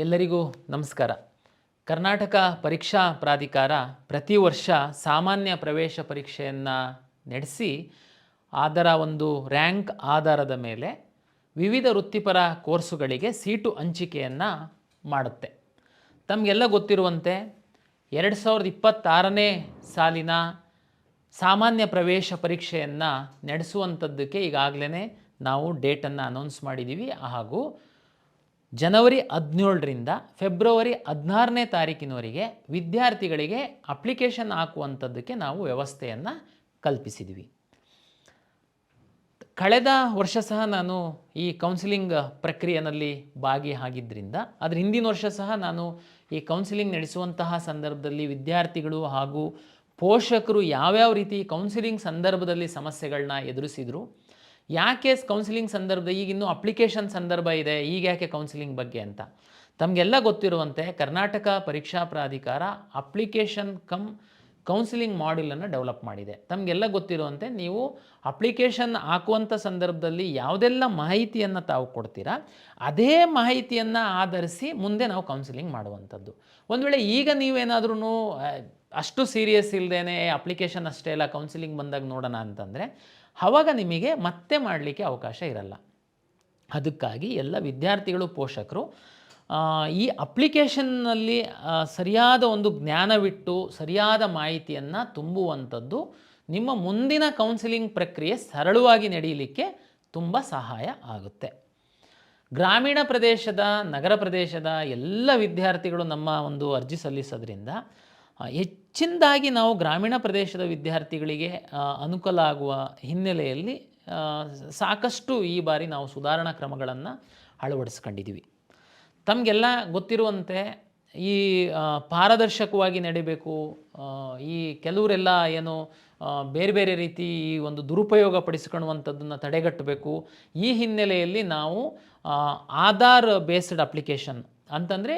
ಎಲ್ಲರಿಗೂ ನಮಸ್ಕಾರ. ಕರ್ನಾಟಕ ಪರೀಕ್ಷಾ ಪ್ರಾಧಿಕಾರ ಪ್ರತಿ ವರ್ಷ ಸಾಮಾನ್ಯ ಪ್ರವೇಶ ಪರೀಕ್ಷೆಯನ್ನು ನಡೆಸಿ ಅದರ ಒಂದು ರ್ಯಾಂಕ್ ಆಧಾರದ ಮೇಲೆ ವಿವಿಧ ವೃತ್ತಿಪರ ಕೋರ್ಸುಗಳಿಗೆ ಸೀಟು ಹಂಚಿಕೆಯನ್ನು ಮಾಡುತ್ತೆ. ತಮಗೆಲ್ಲ ಗೊತ್ತಿರುವಂತೆ 2026ನೇ ಸಾಲಿನ ಸಾಮಾನ್ಯ ಪ್ರವೇಶ ಪರೀಕ್ಷೆಯನ್ನು ನಡೆಸುವಂಥದ್ದಕ್ಕೆ ಈಗಾಗಲೇ ನಾವು ಡೇಟನ್ನು ಅನೌನ್ಸ್ ಮಾಡಿದ್ದೀವಿ. ಹಾಗೂ ಜನವರಿ 17ರಿಂದ ಫೆಬ್ರವರಿ 16ನೇ ತಾರೀಕಿನವರೆಗೆ ವಿದ್ಯಾರ್ಥಿಗಳಿಗೆ ಅಪ್ಲಿಕೇಶನ್ ಹಾಕುವಂಥದ್ದಕ್ಕೆ ನಾವು ವ್ಯವಸ್ಥೆಯನ್ನು ಕಲ್ಪಿಸಿದ್ವಿ. ಕಳೆದ ವರ್ಷ ಸಹ ನಾನು ಈ ಕೌನ್ಸಿಲಿಂಗ್ ಪ್ರಕ್ರಿಯೆಯಲ್ಲಿ ಭಾಗಿಯಾಗಿದ್ದರಿಂದ ಅದರ ಹಿಂದಿನ ವರ್ಷ ಸಹ ನಾನು ಈ ಕೌನ್ಸಿಲಿಂಗ್ ನಡೆಸುವಂತಹ ಸಂದರ್ಭದಲ್ಲಿ ವಿದ್ಯಾರ್ಥಿಗಳು ಹಾಗೂ ಪೋಷಕರು ಯಾವ್ಯಾವ ರೀತಿ ಕೌನ್ಸಿಲಿಂಗ್ ಸಂದರ್ಭದಲ್ಲಿ ಸಮಸ್ಯೆಗಳನ್ನ ಎದುರಿಸಿದರು, ಯಾಕೆ ಕೌನ್ಸಿಲಿಂಗ್ ಸಂದರ್ಭ ಈಗಿನ್ನೂ ಅಪ್ಲಿಕೇಶನ್ ಸಂದರ್ಭ ಇದೆ, ಈಗ ಯಾಕೆ ಕೌನ್ಸಿಲಿಂಗ್ ಬಗ್ಗೆ ಅಂತ ತಮಗೆಲ್ಲ ಗೊತ್ತಿರುವಂತೆ ಕರ್ನಾಟಕ ಪರೀಕ್ಷಾ ಪ್ರಾಧಿಕಾರ ಅಪ್ಲಿಕೇಶನ್ ಕೌನ್ಸಿಲಿಂಗ್ ಮಾಡ್ಯೂಲನ್ನು ಡೆವಲಪ್ ಮಾಡಿದೆ. ತಮಗೆಲ್ಲ ಗೊತ್ತಿರುವಂತೆ ನೀವು ಅಪ್ಲಿಕೇಶನ್ ಹಾಕುವಂಥ ಸಂದರ್ಭದಲ್ಲಿ ಯಾವುದೆಲ್ಲ ಮಾಹಿತಿಯನ್ನು ತಾವು ಕೊಡ್ತೀರಾ ಅದೇ ಮಾಹಿತಿಯನ್ನು ಆಧರಿಸಿ ಮುಂದೆ ನಾವು ಕೌನ್ಸಿಲಿಂಗ್ ಮಾಡುವಂಥದ್ದು. ಒಂದು ವೇಳೆ ಈಗ ನೀವೇನಾದ್ರೂ ಅಷ್ಟು ಸೀರಿಯಸ್ ಇಲ್ಲದೇ ಅಪ್ಲಿಕೇಶನ್ ಅಷ್ಟೇ ಎಲ್ಲ ಕೌನ್ಸಿಲಿಂಗ್ ಬಂದಾಗ ನೋಡೋಣ ಅಂತಂದರೆ ಆವಾಗ ನಿಮಗೆ ಮತ್ತೆ ಮಾಡಲಿಕ್ಕೆ ಅವಕಾಶ ಇರಲ್ಲ. ಅದಕ್ಕಾಗಿ ಎಲ್ಲ ವಿದ್ಯಾರ್ಥಿಗಳು ಪೋಷಕರು ಈ ಅಪ್ಲಿಕೇಶನ್ನಲ್ಲಿ ಸರಿಯಾದ ಒಂದು ಜ್ಞಾನವಿಟ್ಟು ಸರಿಯಾದ ಮಾಹಿತಿಯನ್ನು ತುಂಬುವಂಥದ್ದು ನಿಮ್ಮ ಮುಂದಿನ ಕೌನ್ಸಿಲಿಂಗ್ ಪ್ರಕ್ರಿಯೆ ಸರಳವಾಗಿ ನಡೆಯಲಿಕ್ಕೆ ತುಂಬ ಸಹಾಯ ಆಗುತ್ತೆ. ಗ್ರಾಮೀಣ ಪ್ರದೇಶದ ನಗರ ಪ್ರದೇಶದ ಎಲ್ಲ ವಿದ್ಯಾರ್ಥಿಗಳು ನಮ್ಮ ಒಂದು ಅರ್ಜಿ ಸಲ್ಲಿಸೋದ್ರಿಂದ ಹೆಚ್ಚಿನದಾಗಿ ನಾವು ಗ್ರಾಮೀಣ ಪ್ರದೇಶದ ವಿದ್ಯಾರ್ಥಿಗಳಿಗೆ ಅನುಕೂಲ ಆಗುವ ಹಿನ್ನೆಲೆಯಲ್ಲಿ ಸಾಕಷ್ಟು ಈ ಬಾರಿ ನಾವು ಸುಧಾರಣಾ ಕ್ರಮಗಳನ್ನು ಅಳವಡಿಸ್ಕೊಂಡಿದ್ದೀವಿ. ತಮಗೆಲ್ಲ ಗೊತ್ತಿರುವಂತೆ ಈ ಪಾರದರ್ಶಕವಾಗಿ ನಡೀಬೇಕು, ಈ ಕೆಲವರೆಲ್ಲ ಏನು ಬೇರೆ ಬೇರೆ ರೀತಿ ಈ ಒಂದು ದುರುಪಯೋಗ ಪಡಿಸ್ಕೊಳ್ಳುವಂಥದ್ದನ್ನು ತಡೆಗಟ್ಟಬೇಕು. ಈ ಹಿನ್ನೆಲೆಯಲ್ಲಿ ನಾವು ಆಧಾರ್ ಬೇಸ್ಡ್ ಅಪ್ಲಿಕೇಶನ್ ಅಂತಂದರೆ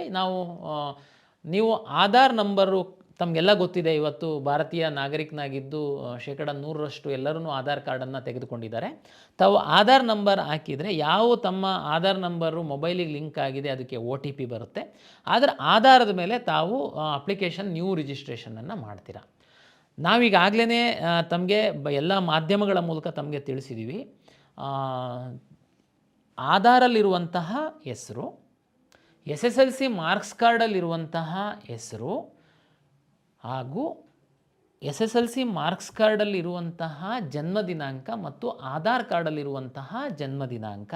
ನೀವು ಆಧಾರ್ ನಂಬರು ತಮಗೆಲ್ಲ ಗೊತ್ತಿದೆ. ಇವತ್ತು ಭಾರತೀಯ ನಾಗರಿಕನಾಗಿದ್ದು 100% ಎಲ್ಲರೂ ಆಧಾರ್ ಕಾರ್ಡನ್ನು ತೆಗೆದುಕೊಂಡಿದ್ದಾರೆ. ತಾವು ಆಧಾರ್ ನಂಬರ್ ಹಾಕಿದರೆ ತಮ್ಮ ಆಧಾರ್ ನಂಬರು ಮೊಬೈಲಿಗೆ ಲಿಂಕ್ ಆಗಿದೆ ಅದಕ್ಕೆ OTP ಬರುತ್ತೆ. ಅದರ ಆಧಾರದ ಮೇಲೆ ತಾವು ಅಪ್ಲಿಕೇಶನ್ ನ್ಯೂ ರಿಜಿಸ್ಟ್ರೇಷನನ್ನು ಮಾಡ್ತೀರಾ. ನಾವೀಗಾಗಲೇ ತಮಗೆ ಎಲ್ಲ ಮಾಧ್ಯಮಗಳ ಮೂಲಕ ತಮಗೆ ತಿಳಿಸಿದ್ದೀವಿ. ಆಧಾರಲ್ಲಿರುವಂತಹ ಹೆಸರು, SSLC ಮಾರ್ಕ್ಸ್ ಕಾರ್ಡಲ್ಲಿರುವಂತಹ ಹೆಸರು ಹಾಗೂ SSLC ಮಾರ್ಕ್ಸ್ ಕಾರ್ಡಲ್ಲಿರುವಂತಹ ಜನ್ಮ ದಿನಾಂಕ ಮತ್ತು ಆಧಾರ್ ಕಾರ್ಡಲ್ಲಿರುವಂತಹ ಜನ್ಮ ದಿನಾಂಕ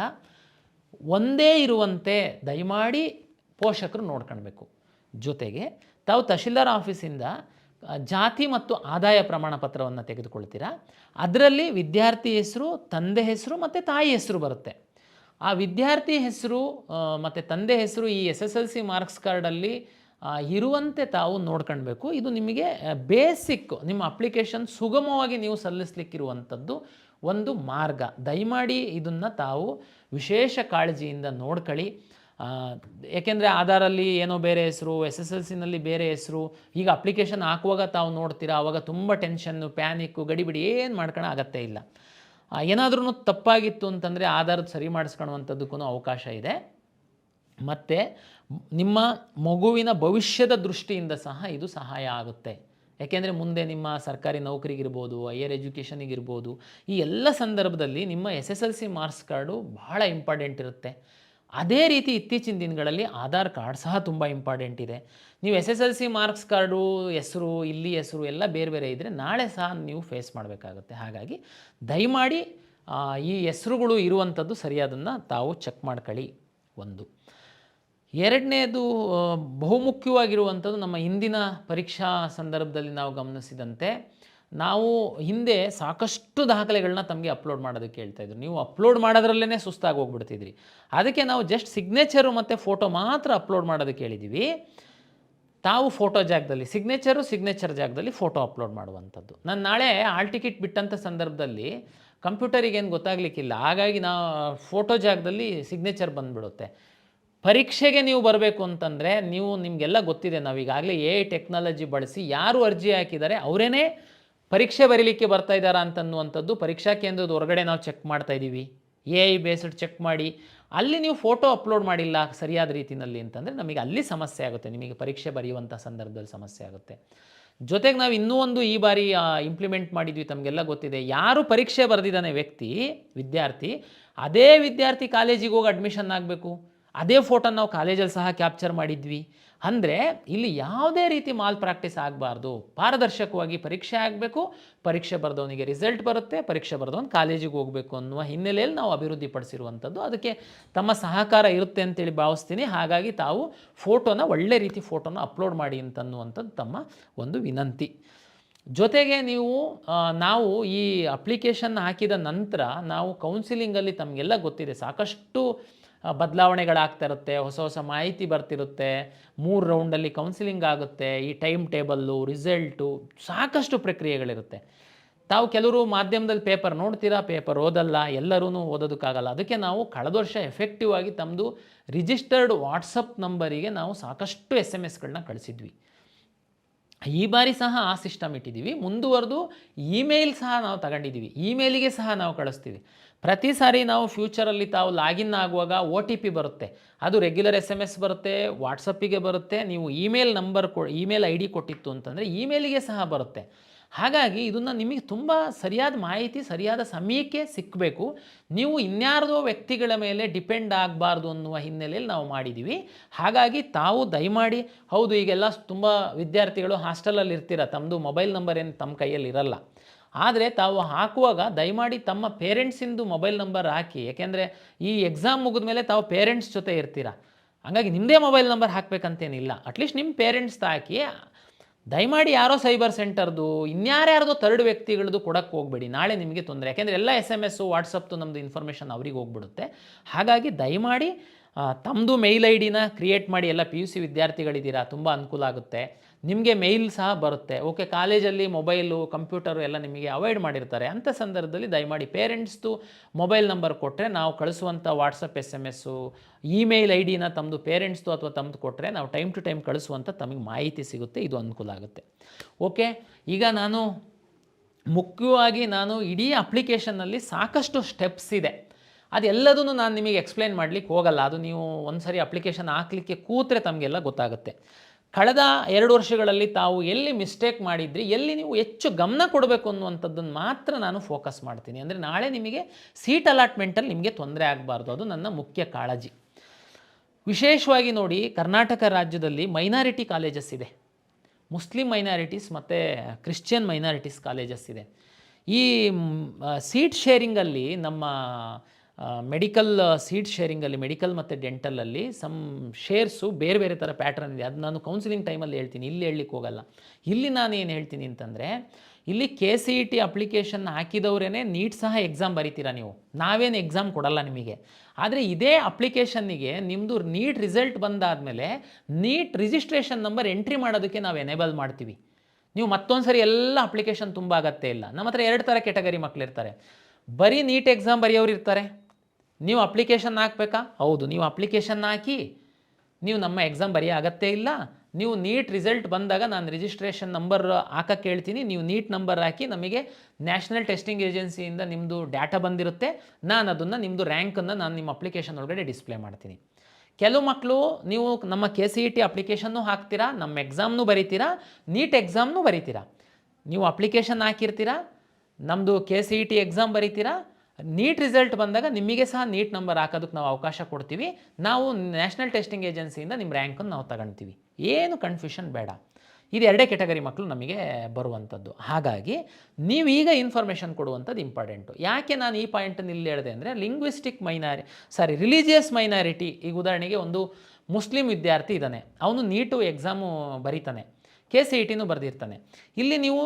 ಒಂದೇ ಇರುವಂತೆ ದಯಮಾಡಿ ಪೋಷಕರು ನೋಡ್ಕೊಳ್ಬೇಕು. ಜೊತೆಗೆ ತಾವು ತಹಶೀಲ್ದಾರ್ ಆಫೀಸಿಂದ ಜಾತಿ ಮತ್ತು ಆದಾಯ ಪ್ರಮಾಣ ಪತ್ರವನ್ನು ತೆಗೆದುಕೊಳ್ತೀರಾ. ಅದರಲ್ಲಿ ವಿದ್ಯಾರ್ಥಿ ಹೆಸರು, ತಂದೆ ಹೆಸರು ಮತ್ತು ತಾಯಿ ಹೆಸರು ಬರುತ್ತೆ. ಆ ವಿದ್ಯಾರ್ಥಿ ಹೆಸರು ಮತ್ತು ತಂದೆ ಹೆಸರು ಈ SSLC ಮಾರ್ಕ್ಸ್ ಕಾರ್ಡಲ್ಲಿ ಇರುವಂತೆ ತಾವು ನೋಡ್ಕೊಳ್ಬೇಕು. ಇದು ನಿಮಗೆ ಬೇಸಿಕ್ ನಿಮ್ಮ ಅಪ್ಲಿಕೇಶನ್ ಸುಗಮವಾಗಿ ನೀವು ಸಲ್ಲಿಸಲಿಕ್ಕಿರುವಂಥದ್ದು ಒಂದು ಮಾರ್ಗ. ದಯಮಾಡಿ ಇದನ್ನು ತಾವು ವಿಶೇಷ ಕಾಳಜಿಯಿಂದ ನೋಡ್ಕೊಳ್ಳಿ. ಏಕೆಂದರೆ ಆಧಾರಲ್ಲಿ ಏನೋ ಬೇರೆ ಹೆಸರು, SSLCನಲ್ಲಿ ಬೇರೆ ಹೆಸರು, ಈಗ ಅಪ್ಲಿಕೇಶನ್ ಹಾಕುವಾಗ ತಾವು ನೋಡ್ತೀರಾ ಆವಾಗ ತುಂಬ ಟೆನ್ಷನ್ನು, ಪ್ಯಾನಿಕ್ಕು, ಗಡಿಬಿಡಿ ಏನು ಮಾಡ್ಕೊಳ್ಳೋ ಅಗತ್ಯ ಇಲ್ಲ. ಏನಾದ್ರೂ ತಪ್ಪಾಗಿತ್ತು ಅಂತಂದರೆ ಆಧಾರದ ಸರಿ ಮಾಡಿಸ್ಕೊಳ್ಳುವಂಥದ್ದಕ್ಕೂ ಅವಕಾಶ ಇದೆ. ಮತ್ತು ನಿಮ್ಮ ಮಗುವಿನ ಭವಿಷ್ಯದ ದೃಷ್ಟಿಯಿಂದ ಸಹ ಇದು ಸಹಾಯ ಆಗುತ್ತೆ. ಯಾಕೆಂದರೆ ಮುಂದೆ ನಿಮ್ಮ ಸರ್ಕಾರಿ ನೌಕರಿಗಿರ್ಬೋದು, ಹೈಯರ್ ಎಜುಕೇಷನಿಗಿರ್ಬೋದು, ಈ ಎಲ್ಲ ಸಂದರ್ಭದಲ್ಲಿ ನಿಮ್ಮ SSLC ಮಾರ್ಕ್ಸ್ ಕಾರ್ಡು ಬಹಳ ಇಂಪಾರ್ಟೆಂಟ್ ಇರುತ್ತೆ. ಅದೇ ರೀತಿ ಇತ್ತೀಚಿನ ದಿನಗಳಲ್ಲಿ ಆಧಾರ್ ಕಾರ್ಡ್ ಸಹ ತುಂಬ ಇಂಪಾರ್ಟೆಂಟ್ ಇದೆ. ನೀವು SSLC ಮಾರ್ಕ್ಸ್ ಕಾರ್ಡು ಹೆಸರು, ಇಲ್ಲಿ ಹೆಸರು ಎಲ್ಲ ಬೇರೆ ಬೇರೆ ಇದ್ದರೆ ನಾಳೆ ಸಹ ನೀವು ಫೇಸ್ ಮಾಡಬೇಕಾಗುತ್ತೆ. ಹಾಗಾಗಿ ದಯಮಾಡಿ ಈ ಹೆಸರುಗಳು ಇರುವಂಥದ್ದು ಸರಿಯಾದನ್ನು ತಾವು ಚೆಕ್ ಮಾಡ್ಕೊಳ್ಳಿ. ಒಂದು ಎರಡನೇದು ಬಹುಮುಖ್ಯವಾಗಿರುವಂಥದ್ದು, ನಮ್ಮ ಹಿಂದಿನ ಪರೀಕ್ಷಾ ಸಂದರ್ಭದಲ್ಲಿ ನಾವು ಗಮನಿಸಿದಂತೆ ನಾವು ಹಿಂದೆ ಸಾಕಷ್ಟು ದಾಖಲೆಗಳನ್ನ ತಮಗೆ ಅಪ್ಲೋಡ್ ಮಾಡೋದಕ್ಕೆ ಹೇಳ್ತಾಯಿದ್ರು. ನೀವು ಅಪ್ಲೋಡ್ ಮಾಡೋದ್ರಲ್ಲೇ ಸುಸ್ತಾಗಿ ಹೋಗ್ಬಿಡ್ತಿದ್ರಿ. ಅದಕ್ಕೆ ನಾವು ಜಸ್ಟ್ ಸಿಗ್ನೇಚರು ಮತ್ತು ಫೋಟೋ ಮಾತ್ರ ಅಪ್ಲೋಡ್ ಮಾಡೋದಕ್ಕೆ ಹೇಳಿದ್ದೀವಿ. ತಾವು ಫೋಟೋ ಜಾಗದಲ್ಲಿ ಸಿಗ್ನೇಚರ್ ಜಾಗದಲ್ಲಿ ಫೋಟೋ ಅಪ್ಲೋಡ್ ಮಾಡುವಂಥದ್ದು. ನಾನು ನಾಳೆ ಹಾಲ್ ಟಿಕೆಟ್ ಬಿಟ್ಟಂಥ ಸಂದರ್ಭದಲ್ಲಿ ಕಂಪ್ಯೂಟರಿಗೇನು ಗೊತ್ತಾಗಲಿಕ್ಕಿಲ್ಲ, ಹಾಗಾಗಿ ನಾವು ಫೋಟೋ ಜಾಗದಲ್ಲಿ ಸಿಗ್ನೇಚರ್ ಬಂದುಬಿಡುತ್ತೆ. ಪರೀಕ್ಷೆಗೆ ನೀವು ಬರಬೇಕು ಅಂತಂದರೆ ನಿಮಗೆಲ್ಲ ಗೊತ್ತಿದೆ, ನಾವೀಗಾಗಲೇ AI ಟೆಕ್ನಾಲಜಿ ಬಳಸಿ ಯಾರು ಅರ್ಜಿ ಹಾಕಿದ್ದಾರೆ ಅವರೇ ಪರೀಕ್ಷೆ ಬರೀಲಿಕ್ಕೆ ಬರ್ತಾ ಇದ್ದಾರಾ ಅಂತನ್ನುವಂಥದ್ದು ಪರೀಕ್ಷಾ ಕೇಂದ್ರದ ಹೊರಗಡೆ ನಾವು ಚೆಕ್ ಮಾಡ್ತಾ ಇದ್ದೀವಿ. AI ಬೇಸ್ಡ್ ಚೆಕ್ ಮಾಡಿ, ಅಲ್ಲಿ ನೀವು ಫೋಟೋ ಅಪ್ಲೋಡ್ ಮಾಡಿಲ್ಲ ಸರಿಯಾದ ರೀತಿಯಲ್ಲಿ ಅಂತಂದರೆ ನಮಗೆ ಅಲ್ಲಿ ಸಮಸ್ಯೆ ಆಗುತ್ತೆ, ನಿಮಗೆ ಪರೀಕ್ಷೆ ಬರೆಯುವಂಥ ಸಂದರ್ಭದಲ್ಲಿ ಸಮಸ್ಯೆ ಆಗುತ್ತೆ. ಜೊತೆಗೆ ನಾವು ಇನ್ನೂ ಒಂದು ಈ ಬಾರಿ ಇಂಪ್ಲಿಮೆಂಟ್ ಮಾಡಿದ್ವಿ, ತಮಗೆಲ್ಲ ಗೊತ್ತಿದೆ, ಯಾರು ಪರೀಕ್ಷೆ ಬರೆದಿದ್ದಾನೆ ವಿದ್ಯಾರ್ಥಿ, ಅದೇ ವಿದ್ಯಾರ್ಥಿ ಕಾಲೇಜಿಗೆ ಹೋಗಿ ಅಡ್ಮಿಷನ್ ಆಗಬೇಕು. ಅದೇ ಫೋಟೋನ ನಾವು ಕಾಲೇಜಲ್ಲಿ ಸಹ ಕ್ಯಾಪ್ಚರ್ ಮಾಡಿದ್ವಿ. ಅಂದರೆ ಇಲ್ಲಿ ಯಾವುದೇ ರೀತಿ ಮಾಲ್ ಪ್ರಾಕ್ಟೀಸ್ ಆಗಬಾರ್ದು, ಪಾರದರ್ಶಕವಾಗಿ ಪರೀಕ್ಷೆ ಆಗಬೇಕು, ಪರೀಕ್ಷೆ ಬರೆದವನಿಗೆ ರಿಸಲ್ಟ್ ಬರುತ್ತೆ, ಪರೀಕ್ಷೆ ಬರೆದವನು ಕಾಲೇಜಿಗೆ ಹೋಗಬೇಕು ಅನ್ನುವ ಹಿನ್ನೆಲೆಯಲ್ಲಿ ನಾವು ಅಭಿವೃದ್ಧಿಪಡಿಸಿರುವಂಥದ್ದು. ಅದಕ್ಕೆ ತಮ್ಮ ಸಹಕಾರ ಇರುತ್ತೆ ಅಂತೇಳಿ ಭಾವಿಸ್ತೀನಿ. ಹಾಗಾಗಿ ತಾವು ಒಳ್ಳೆ ರೀತಿ ಫೋಟೋನ ಅಪ್ಲೋಡ್ ಮಾಡಿ ಅಂತನ್ನುವಂಥದ್ದು ತಮ್ಮ ಒಂದು ವಿನಂತಿ. ಜೊತೆಗೆ ನಾವು ಈ ಅಪ್ಲಿಕೇಶನ್ ಹಾಕಿದ ನಂತರ ನಾವು ಕೌನ್ಸಿಲಿಂಗಲ್ಲಿ ತಮಗೆಲ್ಲ ಗೊತ್ತಿದೆ ಸಾಕಷ್ಟು ಬದಲಾವಣೆಗಳಾಗ್ತಾ ಇರುತ್ತೆ, ಹೊಸ ಮಾಹಿತಿ ಬರ್ತಿರುತ್ತೆ, 3 ರೌಂಡಲ್ಲಿ ಕೌನ್ಸಿಲಿಂಗ್ ಆಗುತ್ತೆ, ಈ ಟೈಮ್ ಟೇಬಲ್ಲು, ರಿಸಲ್ಟು, ಸಾಕಷ್ಟು ಪ್ರಕ್ರಿಯೆಗಳಿರುತ್ತೆ. ತಾವು ಕೆಲವರು ಮಾಧ್ಯಮದಲ್ಲಿ ಪೇಪರ್ ನೋಡ್ತೀರಾ, ಪೇಪರ್ ಓದಲ್ಲ, ಎಲ್ಲರೂ ಓದೋದಕ್ಕಾಗಲ್ಲ. ಅದಕ್ಕೆ ನಾವು ಕಳೆದ ವರ್ಷ ಎಫೆಕ್ಟಿವ್ ಆಗಿ ತಮ್ಮದು ರಿಜಿಸ್ಟರ್ಡ್ ವಾಟ್ಸಪ್ ನಂಬರಿಗೆ ನಾವು ಸಾಕಷ್ಟು SMS ಕಳಿಸಿದ್ವಿ. ಈ ಬಾರಿ ಸಹ ಆ ಸಿಸ್ಟಮ್ ಇಟ್ಟಿದ್ದೀವಿ. ಮುಂದುವರೆದು ಇಮೇಲ್ ಸಹ ನಾವು ತಗೊಂಡಿದ್ದೀವಿ, ಇಮೇಲಿಗೆ ಸಹ ನಾವು ಕಳಿಸ್ತೀವಿ. ಪ್ರತಿ ಸಾರಿ ನಾವು ಫ್ಯೂಚರಲ್ಲಿ ತಾವು ಲಾಗಿನ್ ಆಗುವಾಗ OTP ಬರುತ್ತೆ, ಅದು ರೆಗ್ಯುಲರ್ SMS ಬರುತ್ತೆ, ವಾಟ್ಸಪ್ಪಿಗೆ ಬರುತ್ತೆ. ನೀವು ಇಮೇಲ್ ID ಕೊಟ್ಟಿತ್ತು ಅಂತಂದರೆ ಇಮೇಲಿಗೆ ಸಹ ಬರುತ್ತೆ. ಹಾಗಾಗಿ ಇದನ್ನು ನಿಮಗೆ ತುಂಬ ಸರಿಯಾದ ಮಾಹಿತಿ ಸರಿಯಾದ ಸಮಯಕ್ಕೆ ಸಿಕ್ಕಬೇಕು. ನೀವು ಇನ್ಯಾರ್ದೋ ವ್ಯಕ್ತಿಗಳ ಮೇಲೆ ಡಿಪೆಂಡ್ ಆಗಬಾರ್ದು ಅನ್ನುವ ಹಿನ್ನೆಲೆಯಲ್ಲಿ ನಾವು ಮಾಡಿದ್ದೀವಿ. ಹಾಗಾಗಿ ತಾವು ದಯಮಾಡಿ, ಹೌದು ಈಗೆಲ್ಲ ತುಂಬ ವಿದ್ಯಾರ್ಥಿಗಳು ಹಾಸ್ಟೆಲಲ್ಲಿ ಇರ್ತೀರ, ತಮ್ಮದು ಮೊಬೈಲ್ ನಂಬರ್ ಏನು ತಮ್ಮ ಕೈಯಲ್ಲಿ ಇರಲ್ಲ. ಆದರೆ ತಾವು ಹಾಕುವಾಗ ದಯಮಾಡಿ ತಮ್ಮ ಪೇರೆಂಟ್ಸಿಂದು ಮೊಬೈಲ್ ನಂಬರ್ ಹಾಕಿ. ಯಾಕೆಂದರೆ ಈ ಎಕ್ಸಾಮ್ ಮುಗಿದ ಮೇಲೆ ತಾವು ಪೇರೆಂಟ್ಸ್ ಜೊತೆ ಇರ್ತೀರ, ಹಾಗಾಗಿ ನಿಮ್ಮದೇ ಮೊಬೈಲ್ ನಂಬರ್ ಹಾಕಬೇಕಂತೇನಿಲ್ಲ. ಅಟ್ಲೀಸ್ಟ್ ನಿಮ್ಮ ಪೇರೆಂಟ್ಸ್ ಹಾಕಿ. ದಯಮಾಡಿ ಯಾರೋ ಸೈಬರ್ ಸೆಂಟರ್ದು ಇನ್ಯಾರ್ಯಾರ್ದೋ ಥರ್ಡ್ ವ್ಯಕ್ತಿಗಳದ್ದು ಕೊಡೋಕ್ಕೆ ಹೋಗಬೇಡಿ, ನಾಳೆ ನಿಮಗೆ ತೊಂದರೆ. ಯಾಕೆಂದರೆ ಎಲ್ಲ SMS ವಾಟ್ಸಪ್ದು ನಮ್ಮದು ಇನ್ಫಾರ್ಮೇಷನ್ ಅವ್ರಿಗೆ ಹೋಗ್ಬಿಡುತ್ತೆ. ಹಾಗಾಗಿ ದಯಮಾಡಿ ತಮ್ಮದು ಮೇಲ್ ID ಕ್ರಿಯೇಟ್ ಮಾಡಿ. ಎಲ್ಲ PUC ವಿದ್ಯಾರ್ಥಿಗಳಿದ್ದೀರಾ, ತುಂಬ ಅನುಕೂಲ ಆಗುತ್ತೆ. ನಿಮಗೆ ಮೇಲ್ ಸಹ ಬರುತ್ತೆ. ಓಕೆ, ಕಾಲೇಜಲ್ಲಿ ಮೊಬೈಲು ಕಂಪ್ಯೂಟರು ಎಲ್ಲ ನಿಮಗೆ ಅವಾಯ್ಡ್ ಮಾಡಿರ್ತಾರೆ. ಅಂಥ ಸಂದರ್ಭದಲ್ಲಿ ದಯಮಾಡಿ ಪೇರೆಂಟ್ಸ್ದು ಮೊಬೈಲ್ ನಂಬರ್ ಕೊಟ್ಟರೆ ನಾವು ಕಳಿಸುವಂಥ ವಾಟ್ಸಪ್ SMS ಇಮೇಲ್ ID ತಮ್ಮದು ಪೇರೆಂಟ್ಸ್ದು ಅಥವಾ ತಮ್ಮದು ಕೊಟ್ಟರೆ ನಾವು ಟೈಮ್ ಟು ಟೈಮ್ ಕಳಿಸುವಂಥ ತಮಗೆ ಮಾಹಿತಿ ಸಿಗುತ್ತೆ. ಇದು ಅನುಕೂಲ ಆಗುತ್ತೆ. ಓಕೆ, ಈಗ ಮುಖ್ಯವಾಗಿ ಇಡೀ ಅಪ್ಲಿಕೇಶನ್ನಲ್ಲಿ ಸಾಕಷ್ಟು ಸ್ಟೆಪ್ಸ್ ಇದೆ. ಅದೆಲ್ಲದನ್ನು ನಾನು ನಿಮಗೆ ಎಕ್ಸ್ಪ್ಲೈನ್ ಮಾಡಲಿಕ್ಕೆ ಹೋಗಲ್ಲ. ಅದು ನೀವು ಒಂದು ಸರಿ ಅಪ್ಲಿಕೇಶನ್ ಹಾಕಲಿಕ್ಕೆ ಕೂತ್ರೆ ತಮಗೆಲ್ಲ ಗೊತ್ತಾಗುತ್ತೆ. ಕಳೆದ 2 ವರ್ಷಗಳಲ್ಲಿ ತಾವು ಎಲ್ಲಿ ಮಿಸ್ಟೇಕ್ ಮಾಡಿದ್ರಿ, ಎಲ್ಲಿ ನೀವು ಹೆಚ್ಚು ಗಮನ ಕೊಡಬೇಕು ಅನ್ನುವಂಥದ್ದನ್ನು ಮಾತ್ರ ನಾನು ಫೋಕಸ್ ಮಾಡ್ತೀನಿ. ಅಂದರೆ ನಾಳೆ ನಿಮಗೆ ಸೀಟ್ ಅಲಾಟ್ಮೆಂಟಲ್ಲಿ ನಿಮಗೆ ತೊಂದರೆ ಆಗಬಾರ್ದು, ಅದು ನನ್ನ ಮುಖ್ಯ ಕಾಳಜಿ. ವಿಶೇಷವಾಗಿ ನೋಡಿ, ಕರ್ನಾಟಕ ರಾಜ್ಯದಲ್ಲಿ ಮೈನಾರಿಟಿ ಕಾಲೇಜಸ್ ಇದೆ, ಮುಸ್ಲಿಂ ಮೈನಾರಿಟೀಸ್ ಮತ್ತು ಕ್ರಿಶ್ಚಿಯನ್ ಮೈನಾರಿಟೀಸ್ ಕಾಲೇಜಸ್ ಇದೆ. ಈ ಸೀಟ್ ಶೇರಿಂಗಲ್ಲಿ ನಮ್ಮ ಮೆಡಿಕಲ್ ಸೀಟ್ ಶೇರಿಂಗಲ್ಲಿ, ಮೆಡಿಕಲ್ ಮತ್ತು ಡೆಂಟಲಲ್ಲಿ ಶೇರ್ಸು ಬೇರೆ ಬೇರೆ ಥರ ಪ್ಯಾಟ್ರನ್ ಇದೆ. ಅದು ನಾನು ಕೌನ್ಸಿಲಿಂಗ್ ಟೈಮಲ್ಲಿ ಹೇಳ್ತೀನಿ, ಇಲ್ಲಿ ಹೇಳಲಿಕ್ಕೆ ಹೋಗಲ್ಲ. ಇಲ್ಲಿ ನಾನು ಏನು ಹೇಳ್ತೀನಿ ಅಂತಂದರೆ, ಇಲ್ಲಿ KCET ಅಪ್ಲಿಕೇಶನ್ ಹಾಕಿದವರೇ ನೀಟ್ ಸಹ ಎಕ್ಸಾಮ್ ಬರೀತೀರಾ ನೀವು, ನಾವೇನು ಎಕ್ಸಾಮ್ ಕೊಡಲ್ಲ ನಿಮಗೆ. ಆದರೆ ಇದೇ ಅಪ್ಲಿಕೇಶನ್ನಿಗೆ ನಿಮ್ಮದು ನೀಟ್ ರಿಸಲ್ಟ್ ಬಂದಾದಮೇಲೆ ನೀಟ್ ರಿಜಿಸ್ಟ್ರೇಷನ್ ನಂಬರ್ ಎಂಟ್ರಿ ಮಾಡೋದಕ್ಕೆ ನಾವು ಎನೇಬಲ್ ಮಾಡ್ತೀವಿ. ನೀವು ಮತ್ತೊಂದು ಸರಿ ಎಲ್ಲ ಅಪ್ಲಿಕೇಶನ್ ತುಂಬ ಅಗತ್ಯ ಇಲ್ಲ. ನಮ್ಮ ಹತ್ರ 2 ಥರ ಕೆಟಗರಿ ಮಕ್ಕಳಿರ್ತಾರೆ. ಬರೀ ನೀಟ್ ಎಕ್ಸಾಮ್ ಬರೆಯೋರು ಇರ್ತಾರೆ. ನೀವು ಅಪ್ಲಿಕೇಶನ್ ಹಾಕಬೇಕಾ? ಹೌದು, ನೀವು ಅಪ್ಲಿಕೇಶನ್ ಹಾಕಿ, ನೀವು ನಮ್ಮ ಎಕ್ಸಾಮ್ ಬರೆಯೋ ಅಗತ್ಯ ಇಲ್ಲ. ನೀವು ನೀಟ್ ರಿಸಲ್ಟ್ ಬಂದಾಗ ನಾನು ರಿಜಿಸ್ಟ್ರೇಷನ್ ನಂಬರ್ ಹಾಕಕ್ಕೆ ಹೇಳ್ತೀನಿ, ನೀವು ನೀಟ್ ನಂಬರ್ ಹಾಕಿ, ನಮಗೆ ನ್ಯಾಷನಲ್ ಟೆಸ್ಟಿಂಗ್ ಏಜೆನ್ಸಿಯಿಂದ ನಿಮ್ಮದು ಡಾಟಾ ಬಂದಿರುತ್ತೆ, ನಾನು ಅದನ್ನು ನಿಮ್ಮದು ರ್ಯಾಂಕನ್ನು ನಾನು ನಿಮ್ಮ ಅಪ್ಲಿಕೇಶನ್ ಒಳಗಡೆ ಡಿಸ್ಪ್ಲೇ ಮಾಡ್ತೀನಿ. ಕೆಲವು ಮಕ್ಕಳು ನೀವು ನಮ್ಮ KCET ಅಪ್ಲಿಕೇಶನ್ನು ಹಾಕ್ತೀರಾ, ನಮ್ಮ ಎಕ್ಸಾಮ್ನೂ ಬರೀತೀರಾ, ನೀಟ್ ಎಕ್ಸಾಮ್ನೂ ಬರೀತೀರಾ. ನೀವು ಅಪ್ಲಿಕೇಶನ್ ಹಾಕಿರ್ತೀರಾ, ನಮ್ಮದು KCET ಎಕ್ಸಾಮ್ ಬರೀತೀರಾ, ನೀಟ್ ರಿಸಲ್ಟ್ ಬಂದಾಗ ನಿಮಗೆ ಸಹ ನೀಟ್ ನಂಬರ್ ಹಾಕೋದಕ್ಕೆ ನಾವು ಅವಕಾಶ ಕೊಡ್ತೀವಿ. ನಾವು ನ್ಯಾಷನಲ್ ಟೆಸ್ಟಿಂಗ್ ಏಜೆನ್ಸಿಯಿಂದ ನಿಮ್ಮ ರ್ಯಾಂಕನ್ನು ನಾವು ತಗೊಳ್ತೀವಿ. ಏನು ಕನ್ಫ್ಯೂಷನ್ ಬೇಡ. ಇದು 2 ಕೆಟಗರಿ ಮಕ್ಕಳು ನಮಗೆ ಬರುವಂಥದ್ದು. ಹಾಗಾಗಿ ನೀವೀಗ ಇನ್ಫಾರ್ಮೇಷನ್ ಕೊಡುವಂಥದ್ದು ಇಂಪಾರ್ಟೆಂಟು. ಯಾಕೆ ನಾನು ಈ ಪಾಯಿಂಟನ್ನು ಇಲ್ಲಿ ಹೇಳಿದೆ ಅಂದರೆ, ರಿಲಿಜಿಯಸ್ ಮೈನಾರಿಟಿ. ಈಗ ಉದಾಹರಣೆಗೆ ಒಂದು ಮುಸ್ಲಿಂ ವಿದ್ಯಾರ್ಥಿ ಇದ್ದಾನೆ, ಅವನು ನೀಟು ಎಕ್ಸಾಮು ಬರೀತಾನೆ, KCETನೂ ಬರೆದಿರ್ತಾನೆ. ಇಲ್ಲಿ ನೀವು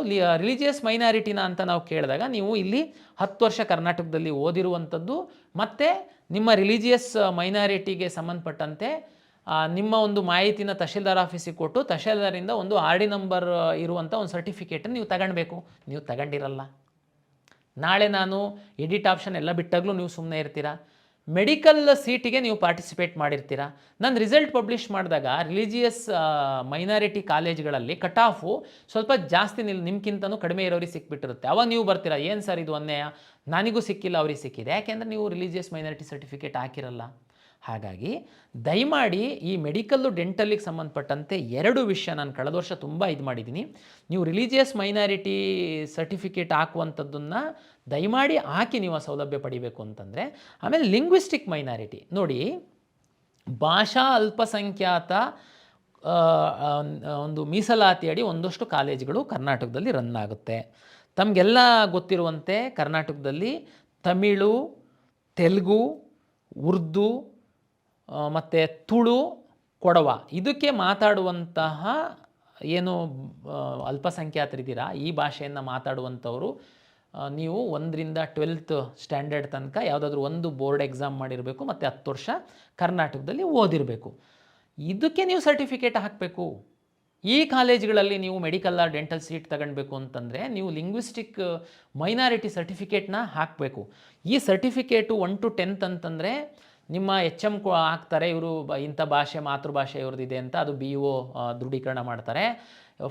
ರಿಲಿಜಿಯಸ್ ಮೈನಾರಿಟಿನ ಅಂತ ನಾವು ಕೇಳಿದಾಗ, ನೀವು ಇಲ್ಲಿ 10 ವರ್ಷ ಕರ್ನಾಟಕದಲ್ಲಿ ಓದಿರುವಂಥದ್ದು ಮತ್ತು ನಿಮ್ಮ ರಿಲಿಜಿಯಸ್ ಮೈನಾರಿಟಿಗೆ ಸಂಬಂಧಪಟ್ಟಂತೆ ನಿಮ್ಮ ಒಂದು ಮಾಹಿತಿನ ತಹಶೀಲ್ದಾರ್ ಆಫೀಸಿಗೆ ಕೊಟ್ಟು, ತಹಶೀಲ್ದಾರಿಂದ ಒಂದು RD ನಂಬರ್ ಇರುವಂಥ ಒಂದು ಸರ್ಟಿಫಿಕೇಟನ್ನು ನೀವು ತಗೊಳ್ಬೇಕು. ನೀವು ತಗೊಂಡಿರಲ್ಲ. ನಾಳೆ ನಾನು ಎಡಿಟ್ ಆಪ್ಷನ್ ಎಲ್ಲ ಬಿಟ್ಟಾಗಲೂ ನೀವು ಸುಮ್ಮನೆ ಇರ್ತೀರಾ. ಮೆಡಿಕಲ್ ಸೀಟಿಗೆ ನೀವು ಪಾರ್ಟಿಸಿಪೇಟ್ ಮಾಡಿರ್ತೀರಾ. ನಾನು ರಿಸಲ್ಟ್ ಪಬ್ಲಿಷ್ ಮಾಡಿದಾಗ ರಿಲಿಜಿಯಸ್ ಮೈನಾರಿಟಿ ಕಾಲೇಜ್ಗಳಲ್ಲಿ ಕಟ್ ಆಫು ಸ್ವಲ್ಪ ಜಾಸ್ತಿ ನಿಮ್ಗಿಂತನೂ ಕಡಿಮೆ ಇರೋರಿಗೆ ಸಿಕ್ಬಿಟ್ಟಿರುತ್ತೆ. ಅವಾಗ ನೀವು ಬರ್ತೀರಾ, ಏನು ಸರ್ ಇದು ಅನ್ಯಾಯ, ನನಗೂ ಸಿಕ್ಕಿಲ್ಲ ಅವ್ರಿಗೆ ಸಿಕ್ಕಿದೆ, ಯಾಕೆಂದರೆ ನೀವು ರಿಲಿಜಿಯಸ್ ಮೈನಾರಿಟಿ ಸರ್ಟಿಫಿಕೇಟ್ ಹಾಕಿರಲ್ಲ. ಹಾಗಾಗಿ ದಯಮಾಡಿ ಈ ಮೆಡಿಕಲ್ಲು ಡೆಂಟಲ್ಲಿಗೆ ಸಂಬಂಧಪಟ್ಟಂತೆ 2 ವಿಷಯ ನಾನು ಕಳೆದ ವರ್ಷ ತುಂಬ ಇದು ಮಾಡಿದ್ದೀನಿ. ನೀವು ರಿಲಿಜಿಯಸ್ ಮೈನಾರಿಟಿ ಸರ್ಟಿಫಿಕೇಟ್ ಹಾಕುವಂಥದ್ದನ್ನು ದಯಮಾಡಿ ಹಾಕಿ ನೀವು ಆ ಸೌಲಭ್ಯ ಪಡಿಬೇಕು ಅಂತಂದರೆ. ಆಮೇಲೆ ಲಿಂಗ್ವಿಸ್ಟಿಕ್ ಮೈನಾರಿಟಿ ನೋಡಿ, ಭಾಷಾ ಅಲ್ಪಸಂಖ್ಯಾತ ಒಂದು ಮೀಸಲಾತಿ ಅಡಿ ಒಂದಷ್ಟು ಕಾಲೇಜುಗಳು ಕರ್ನಾಟಕದಲ್ಲಿ ರನ್ ಆಗುತ್ತೆ. ತಮಗೆಲ್ಲ ಗೊತ್ತಿರುವಂತೆ ಕರ್ನಾಟಕದಲ್ಲಿ ತಮಿಳು, ತೆಲುಗು, ಉರ್ದು ಮತ್ತು ತುಳು, ಕೊಡವ ಇದಕ್ಕೆ ಮಾತಾಡುವಂತಹ ಏನು ಅಲ್ಪಸಂಖ್ಯಾತರಿದ್ದೀರಾ, ಈ ಭಾಷೆಯನ್ನು ಮಾತಾಡುವಂಥವರು ನೀವು 1ರಿಂದ 12th ಸ್ಟ್ಯಾಂಡರ್ಡ್ ತನಕ ಯಾವುದಾದ್ರೂ ಒಂದು ಬೋರ್ಡ್ ಎಕ್ಸಾಮ್ ಮಾಡಿರಬೇಕು ಮತ್ತು 10 ವರ್ಷ ಕರ್ನಾಟಕದಲ್ಲಿ ಓದಿರಬೇಕು. ಇದಕ್ಕೆ ನೀವು ಸರ್ಟಿಫಿಕೇಟ್ ಹಾಕಬೇಕು. ಈ ಕಾಲೇಜ್ಗಳಲ್ಲಿ ನೀವು ಮೆಡಿಕಲ್ ಆರ್ ಡೆಂಟಲ್ ಸೀಟ್ ತಗೊಳ್ಬೇಕು ಅಂತಂದರೆ ನೀವು ಲಿಂಗ್ವಿಸ್ಟಿಕ್ ಮೈನಾರಿಟಿ ಸರ್ಟಿಫಿಕೇಟ್ನ ಹಾಕಬೇಕು. ಈ ಸರ್ಟಿಫಿಕೇಟು 1 to 10th ಅಂತಂದರೆ ನಿಮ್ಮ HM ಹಾಕ್ತಾರೆ, ಇವರು ಇಂಥ ಭಾಷೆ ಮಾತೃಭಾಷೆ ಇವ್ರದ್ದಿದೆ ಅಂತ, ಅದು BO ದೃಢೀಕರಣ ಮಾಡ್ತಾರೆ.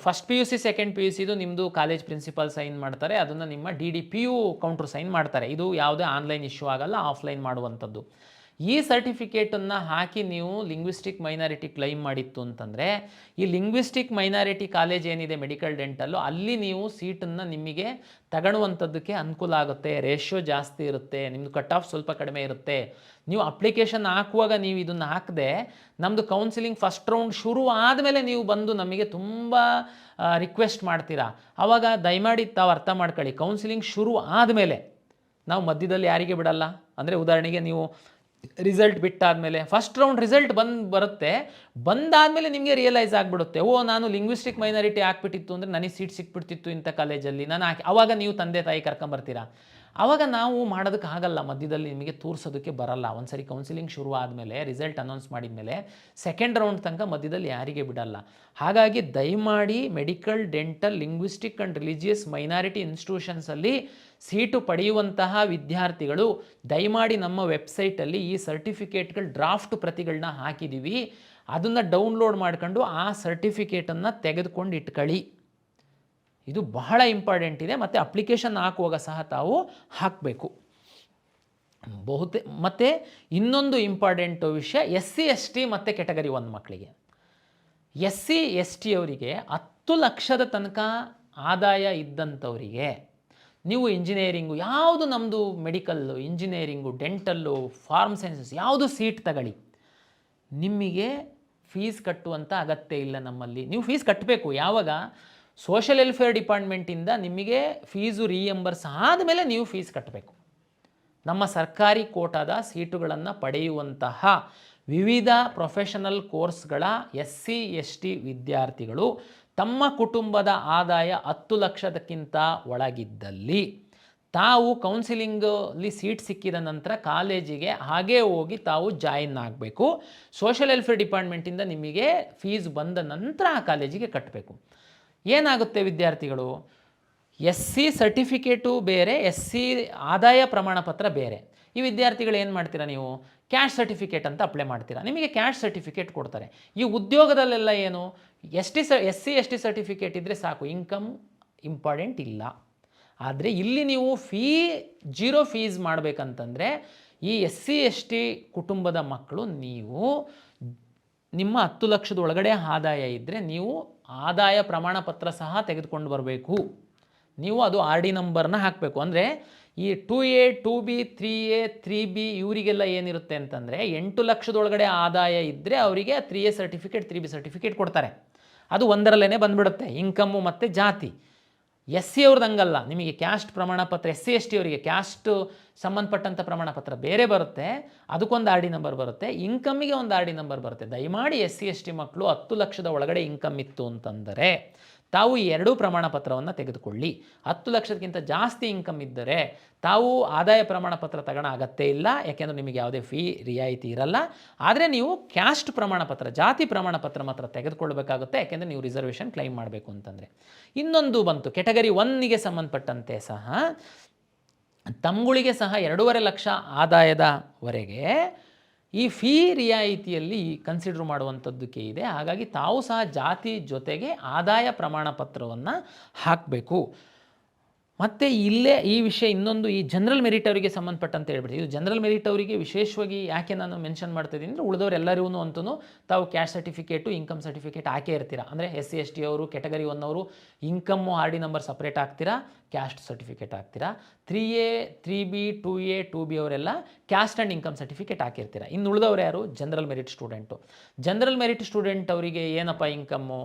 ಫಸ್ಟ್ PUC ಸೆಕೆಂಡ್ PUCದು ನಿಮ್ಮದು ಕಾಲೇಜ್ ಪ್ರಿನ್ಸಿಪಾಲ್ ಸೈನ್ ಮಾಡ್ತಾರೆ, ಅದನ್ನು ನಿಮ್ಮ DDPU ಕೌಂಟ್ರ್ ಸೈನ್ ಮಾಡ್ತಾರೆ. ಇದು ಯಾವುದೇ ಆನ್ಲೈನ್ ಇಶ್ಯೂ ಆಗಲ್ಲ, ಆಫ್ಲೈನ್ ಮಾಡುವಂಥದ್ದು. ಈ ಸರ್ಟಿಫಿಕೇಟನ್ನು ಹಾಕಿ ನೀವು ಲಿಂಗ್ವಿಸ್ಟಿಕ್ ಮೈನಾರಿಟಿ ಕ್ಲೈಮ್ ಮಾಡಿತ್ತು ಅಂತಂದರೆ ಈ ಲಿಂಗ್ವಿಸ್ಟಿಕ್ ಮೈನಾರಿಟಿ ಕಾಲೇಜ್ ಏನಿದೆ ಮೆಡಿಕಲ್ ಡೆಂಟಲ್ಲು, ಅಲ್ಲಿ ನೀವು ಸೀಟನ್ನು ನಿಮಗೆ ತಗೊಳ್ಳುವಂಥದ್ದಕ್ಕೆ ಅನುಕೂಲ ಆಗುತ್ತೆ. ರೇಷಿಯೋ ಜಾಸ್ತಿ ಇರುತ್ತೆ, ನಿಮ್ಮದು ಕಟ್ ಆಫ್ ಸ್ವಲ್ಪ ಕಡಿಮೆ ಇರುತ್ತೆ. ನೀವು ಅಪ್ಲಿಕೇಶನ್ ಹಾಕುವಾಗ ನೀವು ಇದನ್ನು ಹಾಕದೆ ನಮ್ಮದು ಕೌನ್ಸಿಲಿಂಗ್ ಫಸ್ಟ್ ರೌಂಡ್ ಶುರು ಆದಮೇಲೆ ನೀವು ಬಂದು ನಮಗೆ ತುಂಬ ರಿಕ್ವೆಸ್ಟ್ ಮಾಡ್ತೀರಾ. ಆವಾಗ ದಯಮಾಡಿ ತಾವು ಅರ್ಥ ಮಾಡ್ಕೊಳ್ಳಿ, ಕೌನ್ಸಿಲಿಂಗ್ ಶುರು ಆದಮೇಲೆ ನಾವು ಮಧ್ಯದಲ್ಲಿ ಯಾರಿಗೆ ಬಿಡಲ್ಲ. ಅಂದರೆ ಉದಾಹರಣೆಗೆ ನೀವು ರಿಸಲ್ಟ್ ಬಿಟ್ಟಾದಮೇಲೆ ಫಸ್ಟ್ ರೌಂಡ್ ರಿಸಲ್ಟ್ ಬರುತ್ತೆ, ಬಂದಾದಮೇಲೆ ನಿಮಗೆ ರಿಯಲೈಸ್ ಆಗಿಬಿಡುತ್ತೆ, ಓ ನಾನು ಲಿಂಗ್ವಿಸ್ಟಿಕ್ ಮೈನಾರಿಟಿ ಹಾಕ್ಬಿಟ್ಟಿತ್ತು ಅಂದರೆ ನನಗೆ ಸೀಟ್ ಸಿಕ್ಬಿಡ್ತಿತ್ತು ಇಂಥ ಕಾಲೇಜಲ್ಲಿ ನಾನು ಹಾಕಿ. ಆವಾಗ ನೀವು ತಂದೆ ತಾಯಿ ಕರ್ಕೊಂಬರ್ತೀರಾ. ಆವಾಗ ನಾವು ಮಾಡೋದಕ್ಕೆ ಆಗಲ್ಲ, ಮಧ್ಯದಲ್ಲಿ ನಿಮಗೆ ತೋರಿಸೋದಕ್ಕೆ ಬರಲ್ಲ. ಒಂದು ಸರಿ ಕೌನ್ಸಿಲಿಂಗ್ ಶುರು ಆದಮೇಲೆ ರಿಸಲ್ಟ್ ಅನೌನ್ಸ್ ಮಾಡಿದ ಮೇಲೆ ಸೆಕೆಂಡ್ ರೌಂಡ್ ತನಕ ಮಧ್ಯದಲ್ಲಿ ಯಾರಿಗೆ ಬಿಡಲ್ಲ. ಹಾಗಾಗಿ ದಯಮಾಡಿ medical, dental, linguistic and religious minority ಇನ್ಸ್ಟಿಟ್ಯೂಷನ್ಸಲ್ಲಿ ಸೀಟು ಪಡೆಯುವಂತಹ ವಿದ್ಯಾರ್ಥಿಗಳು ದಯಮಾಡಿ ನಮ್ಮ ವೆಬ್ಸೈಟಲ್ಲಿ ಈ ಸರ್ಟಿಫಿಕೇಟ್ಗಳು ಡ್ರಾಫ್ಟ್ ಪ್ರತಿಗಳನ್ನ ಹಾಕಿದ್ದೀವಿ, ಅದನ್ನು ಡೌನ್ಲೋಡ್ ಮಾಡ್ಕೊಂಡು ಆ ಸರ್ಟಿಫಿಕೇಟನ್ನು ತೆಗೆದುಕೊಂಡು ಇಟ್ಕೊಳ್ಳಿ. ಇದು ಬಹಳ ಇಂಪಾರ್ಟೆಂಟ್ ಇದೆ. ಮತ್ತು ಅಪ್ಲಿಕೇಶನ್ ಹಾಕುವಾಗ ಸಹ ತಾವು ಹಾಕಬೇಕು. ಮತ್ತು ಇನ್ನೊಂದು ಇಂಪಾರ್ಟೆಂಟ್ ವಿಷಯ, SC ST ಮತ್ತು ಕೆಟಗರಿ 1 ಮಕ್ಕಳಿಗೆ, SC ST ಅವರಿಗೆ 10 ಲಕ್ಷದ ತನಕ ಆದಾಯ ಇದ್ದಂಥವರಿಗೆ ನೀವು ಇಂಜಿನಿಯರಿಂಗು ಯಾವುದು ನಮ್ಮದು medical, engineering, dental, pharm sciences ಯಾವುದು ಸೀಟ್ ತಗೊಳ್ಳಿ, ನಿಮಗೆ ಫೀಸ್ ಕಟ್ಟುವಂಥ ಅಗತ್ಯ ಇಲ್ಲ ನಮ್ಮಲ್ಲಿ. ನೀವು ಫೀಸ್ ಕಟ್ಟಬೇಕು ಯಾವಾಗ, ಸೋಷಲ್ ವೆಲ್ಫೇರ್ ಡಿಪಾರ್ಟ್ಮೆಂಟಿಂದ ನಿಮಗೆ ಫೀಸು ರೀಎಂಬರ್ಸ್ ಆದಮೇಲೆ ನೀವು ಫೀಸ್ ಕಟ್ಟಬೇಕು. ನಮ್ಮ ಸರ್ಕಾರಿ ಕೋಟಾದ ಸೀಟುಗಳನ್ನು ಪಡೆಯುವಂತಹ ವಿವಿಧ ಪ್ರೊಫೆಷನಲ್ ಕೋರ್ಸ್ಗಳ SC ST ವಿದ್ಯಾರ್ಥಿಗಳು ತಮ್ಮ ಕುಟುಂಬದ ಆದಾಯ 10 ಲಕ್ಷದಕ್ಕಿಂತ ಒಳಗಿದ್ದಲ್ಲಿ ತಾವು ಕೌನ್ಸಿಲಿಂಗಲ್ಲಿ ಸೀಟ್ ಸಿಕ್ಕಿದ ನಂತರ ಕಾಲೇಜಿಗೆ ಹಾಗೇ ಹೋಗಿ ತಾವು ಜಾಯಿನ್ ಆಗಬೇಕು. ಸೋಷಲ್ ವೆಲ್ಫೇರ್ ಡಿಪಾರ್ಟ್ಮೆಂಟಿಂದ ನಿಮಗೆ ಫೀಸ್ ಬಂದ ನಂತರ ಆ ಕಾಲೇಜಿಗೆ ಕಟ್ಟಬೇಕು. ಏನಾಗುತ್ತೆ ವಿದ್ಯಾರ್ಥಿಗಳು, SC ಸರ್ಟಿಫಿಕೇಟು ಬೇರೆ, SC ಆದಾಯ ಪ್ರಮಾಣ ಪತ್ರ ಬೇರೆ. ಈ ವಿದ್ಯಾರ್ಥಿಗಳು ಏನು ಮಾಡ್ತೀರಾ, ನೀವು ಕ್ಯಾಶ್ ಸರ್ಟಿಫಿಕೇಟ್ ಅಂತ ಅಪ್ಲೈ ಮಾಡ್ತೀರಾ, ನಿಮಗೆ ಕ್ಯಾಶ್ ಸರ್ಟಿಫಿಕೇಟ್ ಕೊಡ್ತಾರೆ. ಈ ಉದ್ಯೋಗದಲ್ಲೆಲ್ಲ ಏನು SC ST ಸರ್ಟಿಫಿಕೇಟ್ ಇದ್ದರೆ ಸಾಕು, ಇನ್ಕಮ್ ಇಂಪಾರ್ಟೆಂಟ್ ಇಲ್ಲ. ಆದರೆ ಇಲ್ಲಿ ನೀವು ಜೀರೋ ಫೀಸ್ ಮಾಡಬೇಕಂತಂದರೆ ಈ SC ST ಕುಟುಂಬದ ಮಕ್ಕಳು ನೀವು ನಿಮ್ಮ 10 ಲಕ್ಷದ ಒಳಗಡೆ ಆದಾಯ ಇದ್ದರೆ ನೀವು ಆದಾಯ ಪ್ರಮಾಣ ಪತ್ರ ಸಹ ತೆಗೆದುಕೊಂಡು ಬರಬೇಕು. ನೀವು ಅದು RD ನಂಬರ್ನ ಹಾಕಬೇಕು. ಅಂದರೆ ಈ 2A 2B 3A 3B ಇವರಿಗೆಲ್ಲ ಏನಿರುತ್ತೆ ಅಂತಂದರೆ 8 ಲಕ್ಷದೊಳಗಡೆ ಆದಾಯ ಇದ್ದರೆ ಅವರಿಗೆ 3A ಸರ್ಟಿಫಿಕೇಟ್ 3B ಸರ್ಟಿಫಿಕೇಟ್ ಕೊಡ್ತಾರೆ. ಅದು ಒಂದರಲ್ಲೇ ಬಂದುಬಿಡುತ್ತೆ, ಇನ್ಕಮ್ಮು ಮತ್ತು ಜಾತಿ. SC ಅವ್ರದ್ದು ಹಂಗಲ್ಲ, ನಿಮಗೆ ಕ್ಯಾಸ್ಟ್ ಪ್ರಮಾಣ ಪತ್ರ, SC ST ಅವರಿಗೆ ಕ್ಯಾಸ್ಟ್ ಸಂಬಂಧಪಟ್ಟಂಥ ಪ್ರಮಾಣ ಪತ್ರ ಬೇರೆ ಬರುತ್ತೆ, ಅದಕ್ಕೊಂದು RD ನಂಬರ್ ಬರುತ್ತೆ, ಇನ್ಕಮ್ಮಿಗೆ ಒಂದು RD ನಂಬರ್ ಬರುತ್ತೆ. ದಯಮಾಡಿ SC ST ಮಕ್ಕಳು 10 ಲಕ್ಷದ ಒಳಗಡೆ ಇನ್ಕಮ್ ಇತ್ತು ಅಂತಂದರೆ ತಾವು ಈ 2 ಪ್ರಮಾಣ ಪತ್ರವನ್ನು ತೆಗೆದುಕೊಳ್ಳಿ. 10 ಲಕ್ಷಕ್ಕಿಂತ ಜಾಸ್ತಿ ಇನ್ಕಮ್ ಇದ್ದರೆ ತಾವು ಆದಾಯ ಪ್ರಮಾಣ ಪತ್ರ ತಗೊಳ್ಳೋ ಅಗತ್ಯ ಇಲ್ಲ, ಯಾಕೆಂದರೆ ನಿಮಗೆ ಯಾವುದೇ ಫೀ ರಿಯಾಯಿತಿ ಇರಲ್ಲ. ಆದರೆ ನೀವು ಕ್ಯಾಸ್ಟ್ ಪ್ರಮಾಣ ಪತ್ರ, ಜಾತಿ ಪ್ರಮಾಣ ಪತ್ರ ಮಾತ್ರ ತೆಗೆದುಕೊಳ್ಬೇಕಾಗುತ್ತೆ, ಯಾಕೆಂದರೆ ನೀವು ರಿಸರ್ವೇಷನ್ ಕ್ಲೈಮ್ ಮಾಡಬೇಕು ಅಂತಂದರೆ. ಇನ್ನೊಂದು ಬಂತು ಕೆಟಗರಿ 1ಗೆ ಸಂಬಂಧಪಟ್ಟಂತೆ ಸಹ ತಮ್ಗಳಿಗೆ ಸಹ 2.5 ಲಕ್ಷ ಆದಾಯದವರೆಗೆ ಈ ಫೀ ರಿಯಾಯಿತಿಯಲ್ಲಿ ಕನ್ಸಿಡರ್ ಮಾಡುವಂಥದ್ದಕ್ಕೆ ಇದೆ. ಹಾಗಾಗಿ ತಾವು ಸಹ ಜಾತಿ ಜೊತೆಗೆ ಆದಾಯ ಪ್ರಮಾಣ ಪತ್ರವನ್ನು ಹಾಕಬೇಕು. ಮತ್ತು ಇಲ್ಲೇ ಈ ವಿಷಯ ಇನ್ನೊಂದು, ಈ ಜನರಲ್ ಮೆರಿಟ್ ಅವರಿಗೆ ಸಂಬಂಧಪಟ್ಟಂತೆ ಹೇಳ್ಬಿಟ್ಟು, ಇದು ಜನರಲ್ ಮೆರಿಟ್ ಅವರಿಗೆ ವಿಶೇಷವಾಗಿ ಯಾಕೆ ನಾನು ಮೆನ್ಷನ್ ಮಾಡ್ತಾಯಿದ್ದೀನಿ ಅಂದರೆ, ಉಳಿದವರು ಎಲ್ಲರಿಗೂ ಅಂತೂ ತಾವು ಕ್ಯಾಸ್ಟ್ ಸರ್ಟಿಫಿಕೇಟು, ಇನ್ಕಮ್ ಸರ್ಟಿಫಿಕೇಟ್ ಹಾಕೇ ಇರ್ತೀರಾ. ಅಂದರೆ SC ST ಅವರು ಕೆಟಗರಿ 1 ಅವರು ಇನ್ಕಮ್ಮು RD ನಂಬರ್ ಸಪ್ರೇಟ್ ಹಾಕ್ತೀರಾ, ಕ್ಯಾಸ್ಟ್ ಸರ್ಟಿಫಿಕೇಟ್ ಹಾಕ್ತೀರಾ. 3A 3B 2A 2B ಅವರೆಲ್ಲ ಕ್ಯಾಸ್ಟ್ ಆ್ಯಂಡ್ ಇನ್ಕಮ್ ಸರ್ಟಿಫಿಕೇಟ್ ಹಾಕಿರ್ತೀರಾ. ಇನ್ನು ಉಳಿದವರು ಯಾರು? General merit student. General merit student ಅವರಿಗೆ ಏನಪ್ಪ ಇನ್ಕಮ್ಮು?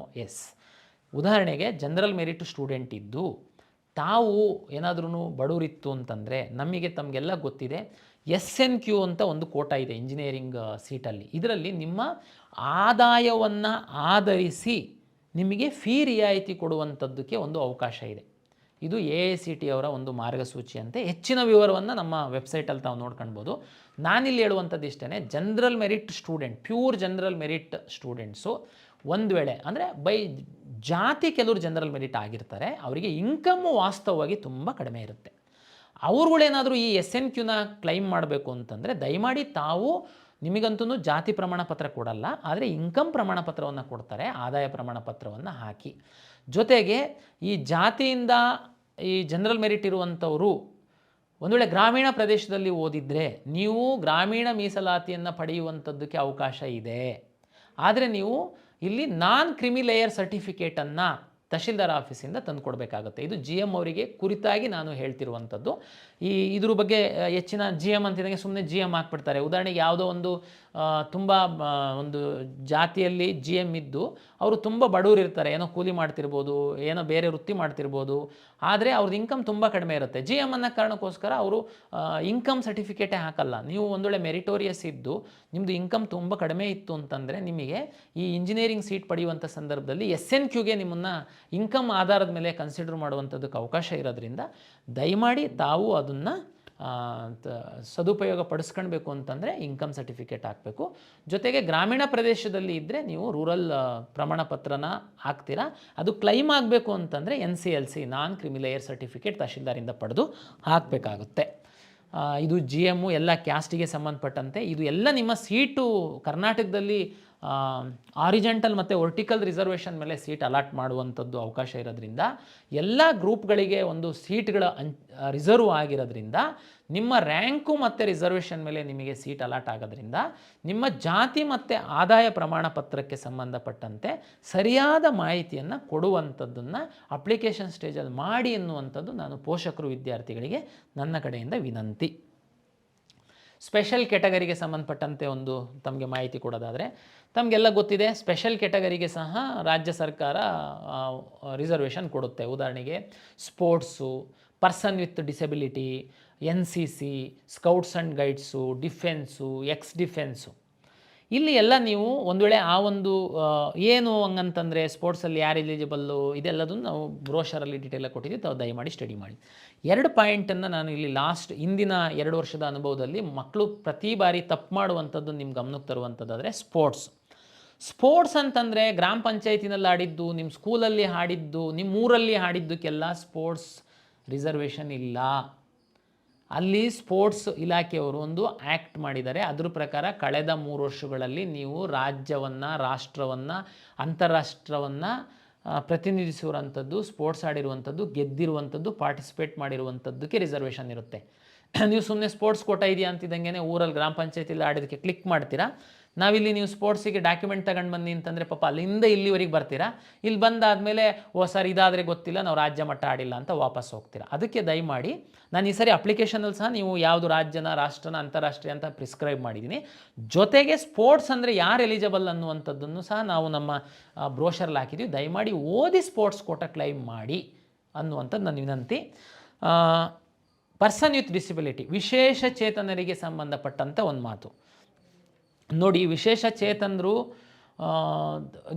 ಉದಾಹರಣೆಗೆ ಜನರಲ್ ಮೆರಿಟ್ ಸ್ಟೂಡೆಂಟ್ ಇದ್ದು ತಾವು ಏನಾದ್ರೂ ಬಡವರಿತ್ತು ಅಂತಂದರೆ, ತಮಗೆಲ್ಲ ಗೊತ್ತಿದೆ SNQ ಅಂತ ಒಂದು ಕೋಟಾ ಇದೆ ಇಂಜಿನಿಯರಿಂಗ್ ಸೀಟಲ್ಲಿ. ಇದರಲ್ಲಿ ನಿಮ್ಮ ಆದಾಯವನ್ನು ಆಧರಿಸಿ ನಿಮಗೆ ಫೀ ರಿಯಾಯಿತಿ ಕೊಡುವಂಥದ್ದಕ್ಕೆ ಒಂದು ಅವಕಾಶ ಇದೆ. ಇದು AICT ಅವರ ಒಂದು ಮಾರ್ಗಸೂಚಿಯಂತೆ. ಹೆಚ್ಚಿನ ವಿವರವನ್ನು ನಮ್ಮ ವೆಬ್ಸೈಟಲ್ಲಿ ತಾವು ನೋಡ್ಕೊಳ್ಬೋದು. ನಾನಿಲ್ಲಿ ಹೇಳುವಂಥದ್ದು ಇಷ್ಟೇ, general merit student, pure general merit students ಒಂದು ವೇಳೆ ಅಂದರೆ ಬೈ ಜಾತಿ ಕೆಲವರು ಜನರಲ್ ಮೆರಿಟ್ ಆಗಿರ್ತಾರೆ, ಅವರಿಗೆ ಇನ್ಕಮ್ಮು ವಾಸ್ತವವಾಗಿ ತುಂಬ ಕಡಿಮೆ ಇರುತ್ತೆ. ಅವ್ರುಗಳೇನಾದರೂ ಈ SNQನ ಕ್ಲೈಮ್ ಮಾಡಬೇಕು ಅಂತಂದರೆ ದಯಮಾಡಿ ತಾವು, ನಿಮಗಂತೂ ಜಾತಿ ಪ್ರಮಾಣ ಪತ್ರ ಕೊಡಲ್ಲ, ಆದರೆ ಇನ್ಕಮ್ ಪ್ರಮಾಣ ಪತ್ರವನ್ನು ಕೊಡ್ತಾರೆ, ಆದಾಯ ಪ್ರಮಾಣ ಪತ್ರವನ್ನು ಹಾಕಿ. ಜೊತೆಗೆ ಈ ಜಾತಿಯಿಂದ ಈ ಜನರಲ್ ಮೆರಿಟ್ ಇರುವಂಥವರು ಒಂದು ವೇಳೆ ಗ್ರಾಮೀಣ ಪ್ರದೇಶದಲ್ಲಿ ಓದಿದರೆ ನೀವು ಗ್ರಾಮೀಣ ಮೀಸಲಾತಿಯನ್ನು ಪಡೆಯುವಂಥದ್ದಕ್ಕೆ ಅವಕಾಶ ಇದೆ. ಆದರೆ ನೀವು ಇಲ್ಲಿ ನಾನ್ ಕ್ರಿಮಿ ಲೇಯರ್ ಸರ್ಟಿಫಿಕೇಟನ್ನು ತಹಶೀಲ್ದಾರ್ ಆಫೀಸಿಂದ ತಂದು ಕೊಡಬೇಕಾಗುತ್ತೆ. ಇದು GM ಅವರಿಗೆ ಕುರಿತಾಗಿ ನಾನು ಹೇಳ್ತಿರುವಂಥದ್ದು. ಇದ್ರ ಬಗ್ಗೆ ಹೆಚ್ಚಿನ GM ಅಂತಿದ್ದಂಗೆ ಸುಮ್ಮನೆ GM ಹಾಕ್ಬಿಡ್ತಾರೆ. ಉದಾಹರಣೆಗೆ ಯಾವುದೋ ಒಂದು ತುಂಬ ಒಂದು ಜಾತಿಯಲ್ಲಿ GM ಇದ್ದು ಅವರು ತುಂಬ ಬಡವರು ಇರ್ತಾರೆ, ಏನೋ ಕೂಲಿ ಮಾಡ್ತಿರ್ಬೋದು, ಏನೋ ಬೇರೆ ವೃತ್ತಿ ಮಾಡ್ತಿರ್ಬೋದು, ಆದರೆ ಅವ್ರದ್ದು ಇನ್ಕಮ್ ತುಂಬ ಕಡಿಮೆ ಇರುತ್ತೆ. GM ಅನ್ನೋ ಕಾರಣಕ್ಕೋಸ್ಕರ ಅವರು ಇನ್ಕಮ್ ಸರ್ಟಿಫಿಕೇಟೇ ಹಾಕಲ್ಲ. ನೀವು ಒಂದು ವೇಳೆ ಮೆರಿಟೋರಿಯಸ್ ಇದ್ದು ನಿಮ್ಮದು ಇನ್ಕಮ್ ತುಂಬ ಕಡಿಮೆ ಇತ್ತು ಅಂತಂದರೆ ನಿಮಗೆ ಈ ಇಂಜಿನಿಯರಿಂಗ್ ಸೀಟ್ ಪಡೆಯುವಂಥ ಸಂದರ್ಭದಲ್ಲಿ SNQಗೆ ನಿಮ್ಮನ್ನು ಇನ್ಕಮ್ ಆಧಾರದ ಮೇಲೆ ಕನ್ಸಿಡರ್ ಮಾಡುವಂಥದ್ದಕ್ಕೆ ಅವಕಾಶ ಇರೋದ್ರಿಂದ ದಯಮಾಡಿ ತಾವು ಅದನ್ನು ಸದುಪಯೋಗ ಪಡಿಸ್ಕೊಳ್ಬೇಕು ಅಂತಂದರೆ ಇನ್ಕಮ್ ಸರ್ಟಿಫಿಕೇಟ್ ಹಾಕಬೇಕು. ಜೊತೆಗೆ ಗ್ರಾಮೀಣ ಪ್ರದೇಶದಲ್ಲಿ ಇದ್ದರೆ ನೀವು ರೂರಲ್ ಪ್ರಮಾಣ ಪತ್ರನ ಹಾಕ್ತೀರಾ. ಅದು ಕ್ಲೈಮ್ ಆಗಬೇಕು ಅಂತಂದರೆ NCLC ನಾನ್ ಕ್ರಿಮಿಲೇಯರ್ ಸರ್ಟಿಫಿಕೇಟ್ ತಹಶೀಲ್ದಾರಿಂದ ಪಡೆದು ಹಾಕಬೇಕಾಗುತ್ತೆ. ಇದು GM ಎಲ್ಲ ಕ್ಯಾಸ್ಟಿಗೆ ಸಂಬಂಧಪಟ್ಟಂತೆ. ಇದು ಎಲ್ಲ ನಿಮ್ಮ ಸೀಟು ಕರ್ನಾಟಕದಲ್ಲಿ ಆರಿಜೆಂಟಲ್ ಮತ್ತು ವರ್ಟಿಕಲ್ ರಿಸರ್ವೇಷನ್ ಮೇಲೆ ಸೀಟ್ ಅಲಾಟ್ ಮಾಡುವಂಥದ್ದು ಅವಕಾಶ ಇರೋದ್ರಿಂದ, ಎಲ್ಲ ಗ್ರೂಪ್ಗಳಿಗೆ ಒಂದು ಸೀಟ್ಗಳ ರಿಸರ್ವ್ ಆಗಿರೋದ್ರಿಂದ, ನಿಮ್ಮ ರ್ಯಾಂಕು ಮತ್ತು ರಿಸರ್ವೇಷನ್ ಮೇಲೆ ನಿಮಗೆ ಸೀಟ್ ಅಲಾಟ್ ಆಗೋದ್ರಿಂದ ನಿಮ್ಮ ಜಾತಿ ಮತ್ತು ಆದಾಯ ಪ್ರಮಾಣ ಪತ್ರಕ್ಕೆ ಸಂಬಂಧಪಟ್ಟಂತೆ ಸರಿಯಾದ ಮಾಹಿತಿಯನ್ನು ಕೊಡುವಂಥದ್ದನ್ನು ಅಪ್ಲಿಕೇಶನ್ ಸ್ಟೇಜಲ್ಲಿ ಮಾಡಿ ಎನ್ನುವಂಥದ್ದು ನಾನು ಪೋಷಕರು ವಿದ್ಯಾರ್ಥಿಗಳಿಗೆ ನನ್ನ ಕಡೆಯಿಂದ ವಿನಂತಿ. ಸ್ಪೆಷಲ್ ಕೆಟಗರಿಗೆ ಸಂಬಂಧಪಟ್ಟಂತೆ ಒಂದು ತಮಗೆ ಮಾಹಿತಿ ಕೊಡೋದಾದರೆ, ತಮಗೆಲ್ಲ ಗೊತ್ತಿದೆ ಸ್ಪೆಷಲ್ ಕೆಟಗರಿಗೆ ಸಹ ರಾಜ್ಯ ಸರ್ಕಾರ ರಿಸರ್ವೇಷನ್ ಕೊಡುತ್ತೆ. ಉದಾಹರಣೆಗೆ sports, person with disability, NCC, scouts and guides, defence, defence. ಇಲ್ಲಿ ಎಲ್ಲ ನೀವು ಒಂದು ವೇಳೆ ಆ ಒಂದು ಏನು ಹಂಗಂತಂದರೆ ಸ್ಪೋರ್ಟ್ಸಲ್ಲಿ ಯಾರು ಎಲಿಜಿಬಲ್ಲು ಇದೆಲ್ಲದನ್ನು ನಾವು ಬ್ರೋಷರಲ್ಲಿ ಡೀಟೇಲಾಗಿ ಕೊಟ್ಟಿದ್ದೀವಿ, ತಾವು ದಯಮಾಡಿ ಸ್ಟಡಿ ಮಾಡಿ. 2 ಪಾಯಿಂಟನ್ನು ನಾನು ಇಲ್ಲಿ ಹಿಂದಿನ 2 ವರ್ಷದ ಅನುಭವದಲ್ಲಿ ಮಕ್ಕಳು ಪ್ರತಿ ಬಾರಿ ತಪ್ಪು ಮಾಡುವಂಥದ್ದು ನಿಮ್ಮ ಗಮನಕ್ಕೆ ತರುವಂಥದ್ದಾದರೆ ಸ್ಪೋರ್ಟ್ಸ್ ಅಂತಂದರೆ ಗ್ರಾಮ ಪಂಚಾಯತಿನಲ್ಲಿ ಆಡಿದ್ದು, ನಿಮ್ಮ ಸ್ಕೂಲಲ್ಲಿ ಆಡಿದ್ದು, ನಿಮ್ಮ ಊರಲ್ಲಿ ಆಡಿದ್ದಕ್ಕೆಲ್ಲ ಸ್ಪೋರ್ಟ್ಸ್ ರಿಸರ್ವೇಷನ್ ಇಲ್ಲ. ಅಲ್ಲಿ ಸ್ಪೋರ್ಟ್ಸ್ ಇಲಾಖೆಯವರು ಒಂದು ಆ್ಯಕ್ಟ್ ಮಾಡಿದ್ದಾರೆ. ಅದ್ರ ಪ್ರಕಾರ ಕಳೆದ 3 ವರ್ಷಗಳಲ್ಲಿ ನೀವು ರಾಜ್ಯವನ್ನು, ರಾಷ್ಟ್ರವನ್ನು, ಅಂತಾರಾಷ್ಟ್ರವನ್ನು ಪ್ರತಿನಿಧಿಸಿರುವಂಥದ್ದು, ಸ್ಪೋರ್ಟ್ಸ್ ಆಡಿರುವಂಥದ್ದು, ಗೆದ್ದಿರುವಂಥದ್ದು, ಪಾರ್ಟಿಸಿಪೇಟ್ ಮಾಡಿರುವಂಥದ್ದಕ್ಕೆ ರಿಸರ್ವೇಷನ್ ಇರುತ್ತೆ. ನೀವು ಸುಮ್ಮನೆ ಸ್ಪೋರ್ಟ್ಸ್ ಕೋಟಾ ಇದೆಯಾ ಅಂತಿದ್ದಂಗೆ ಊರಲ್ಲಿ ಗ್ರಾಮ ಪಂಚಾಯತಿಯಲ್ಲಿ ಆಡೋದಕ್ಕೆ ಕ್ಲಿಕ್ ಮಾಡ್ತೀರಾ. ನಾವಿಲ್ಲಿ ನೀವು ಸ್ಪೋರ್ಟ್ಸಿಗೆ ಡಾಕ್ಯುಮೆಂಟ್ ತಗೊಂಡು ಬನ್ನಿ ಅಂತಂದರೆ ಪಾಪ ಅಲ್ಲಿಂದ ಇಲ್ಲಿವರೆಗೆ ಬರ್ತೀರಾ. ಇಲ್ಲಿ ಬಂದಾದಮೇಲೆ ಸರ್ ಇದಾದರೆ ಗೊತ್ತಿಲ್ಲ, ನಾವು ರಾಜ್ಯ ಮಟ್ಟ ಆಡಿಲ್ಲ ಅಂತ ವಾಪಸ್ ಹೋಗ್ತೀರಾ. ಅದಕ್ಕೆ ದಯಮಾಡಿ ನಾನು ಈ ಸರಿ ಅಪ್ಲಿಕೇಶನಲ್ಲಿ ಸಹ ನೀವು ಯಾವುದು ರಾಜ್ಯನ, ರಾಷ್ಟ್ರನ, ಅಂತಾರಾಷ್ಟ್ರೀಯ ಅಂತ ಪ್ರಿಸ್ಕ್ರೈಬ್ ಮಾಡಿದ್ದೀನಿ. ಜೊತೆಗೆ ಸ್ಪೋರ್ಟ್ಸ್ ಅಂದರೆ ಯಾರು ಎಲಿಜಿಬಲ್ ಅನ್ನುವಂಥದ್ದನ್ನು ಸಹ ನಾವು ನಮ್ಮ ಬ್ರೋಷರಲ್ಲಿ ಹಾಕಿದ್ದೀವಿ. ದಯಮಾಡಿ ಓದಿ ಸ್ಪೋರ್ಟ್ಸ್ ಕೋಟಾ ಕ್ಲೈಮ್ ಮಾಡಿ ಅನ್ನುವಂಥದ್ದು ನನ್ನ ವಿನಂತಿ. ಪರ್ಸನ್ ವಿತ್ ಡಿಸಬಿಲಿಟಿ, ವಿಶೇಷ ಚೇತನರಿಗೆ ಸಂಬಂಧಪಟ್ಟಂಥ ಒಂದು ಮಾತು ನೋಡಿ. ವಿಶೇಷ ಚೇತನರು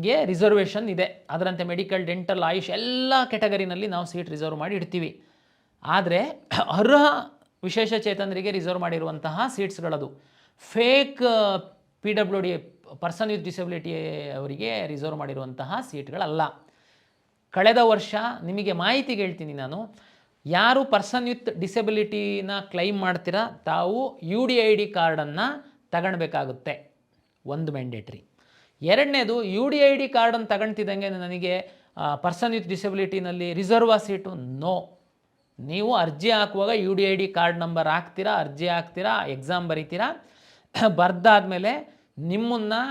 ಗೆ ರಿಸರ್ವೇಷನ್ ಇದೆ. ಅದರಂತೆ ಮೆಡಿಕಲ್, ಡೆಂಟಲ್, ಆಯುಷ್ ಎಲ್ಲ ಕೆಟಗರಿನಲ್ಲಿ ನಾವು ಸೀಟ್ ರಿಸರ್ವ್ ಮಾಡಿ ಇಡ್ತೀವಿ. ಆದರೆ ಅರ್ಹ ವಿಶೇಷ ಚೇತನರಿಗೆ ರಿಸರ್ವ್ ಮಾಡಿರುವಂತಹ ಸೀಟ್ಸ್ಗಳದು fake PWD person with disability ಅವರಿಗೆ ರಿಸರ್ವ್ ಮಾಡಿರುವಂತಹ ಸೀಟ್ಗಳಲ್ಲ. ಕಳೆದ ವರ್ಷ ನಿಮಗೆ ಮಾಹಿತಿಗೆ ಹೇಳ್ತೀನಿ ನಾನು, ಯಾರು ಪರ್ಸನ್ ವಿತ್ ಡಿಸೆಬಿಲಿಟಿನ ಕ್ಲೈಮ್ ಮಾಡ್ತೀರಾ ತಾವು UDID ಕಾರ್ಡನ್ನು ತಗೊಳ್ಬೇಕಾಗುತ್ತೆ, ಒಂದು ಮ್ಯಾಂಡೇಟ್ರಿ. ಎರಡನೇದು UDID ಕಾರ್ಡನ್ನು ತಗೊಳ್ತಿದ್ದಂಗೆ ನನಗೆ ಪರ್ಸನ್ ವಿತ್ ಡಿಸೆಬಿಲಿಟಿನಲ್ಲಿ ರಿಸರ್ವ್ ಸೀಟು, ನೋ. ನೀವು ಅರ್ಜಿ ಹಾಕುವಾಗ UDID ಕಾರ್ಡ್ ನಂಬರ್ ಹಾಕ್ತೀರಾ, ಅರ್ಜಿ ಹಾಕ್ತೀರಾ, ಎಕ್ಸಾಮ್ ಬರೀತೀರಾ. ಬರ್ದಾದ್ಮೇಲೆ ನಿಮ್ಮನ್ನು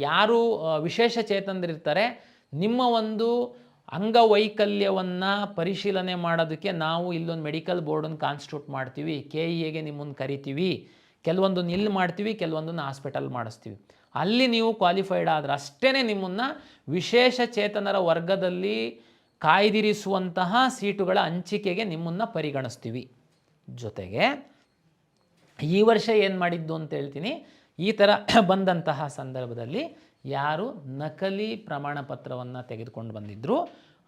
ಯಾರು ವಿಶೇಷ ಚೇತನರಿರ್ತಾರೆ ನಿಮ್ಮ ಒಂದು ಅಂಗವೈಕಲ್ಯವನ್ನು ಪರಿಶೀಲನೆ ಮಾಡೋದಕ್ಕೆ ನಾವು ಇಲ್ಲೊಂದು ಮೆಡಿಕಲ್ ಬೋರ್ಡನ್ನು ಕಾನ್ಸ್ಟಿಟ್ಯೂಟ್ ಮಾಡ್ತೀವಿ, KEAಗೆ ನಿಮ್ಮನ್ನು ಕರಿತೀವಿ. ಕೆಲವೊಂದನ್ನು ಇಲ್ಲಿ ಮಾಡ್ತೀವಿ, ಕೆಲವೊಂದನ್ನು ಹಾಸ್ಪಿಟಲ್ ಮಾಡಿಸ್ತೀವಿ. ಅಲ್ಲಿ ನೀವು ಕ್ವಾಲಿಫೈಡ್ ಆದರೆ ಅಷ್ಟೇ ನಿಮ್ಮನ್ನು ವಿಶೇಷ ಚೇತನರ ವರ್ಗದಲ್ಲಿ ಕಾಯ್ದಿರಿಸುವಂತಹ ಸೀಟುಗಳ ಹಂಚಿಕೆಗೆ ನಿಮ್ಮನ್ನು ಪರಿಗಣಿಸ್ತೀವಿ. ಜೊತೆಗೆ ಈ ವರ್ಷ ಏನು ಮಾಡಿದ್ದು ಅಂತ ಹೇಳ್ತೀನಿ. ಈ ಥರ ಬಂದಂತಹ ಸಂದರ್ಭದಲ್ಲಿ ಯಾರು ನಕಲಿ ಪ್ರಮಾಣ ಪತ್ರವನ್ನು ತೆಗೆದುಕೊಂಡು ಬಂದಿದ್ದರು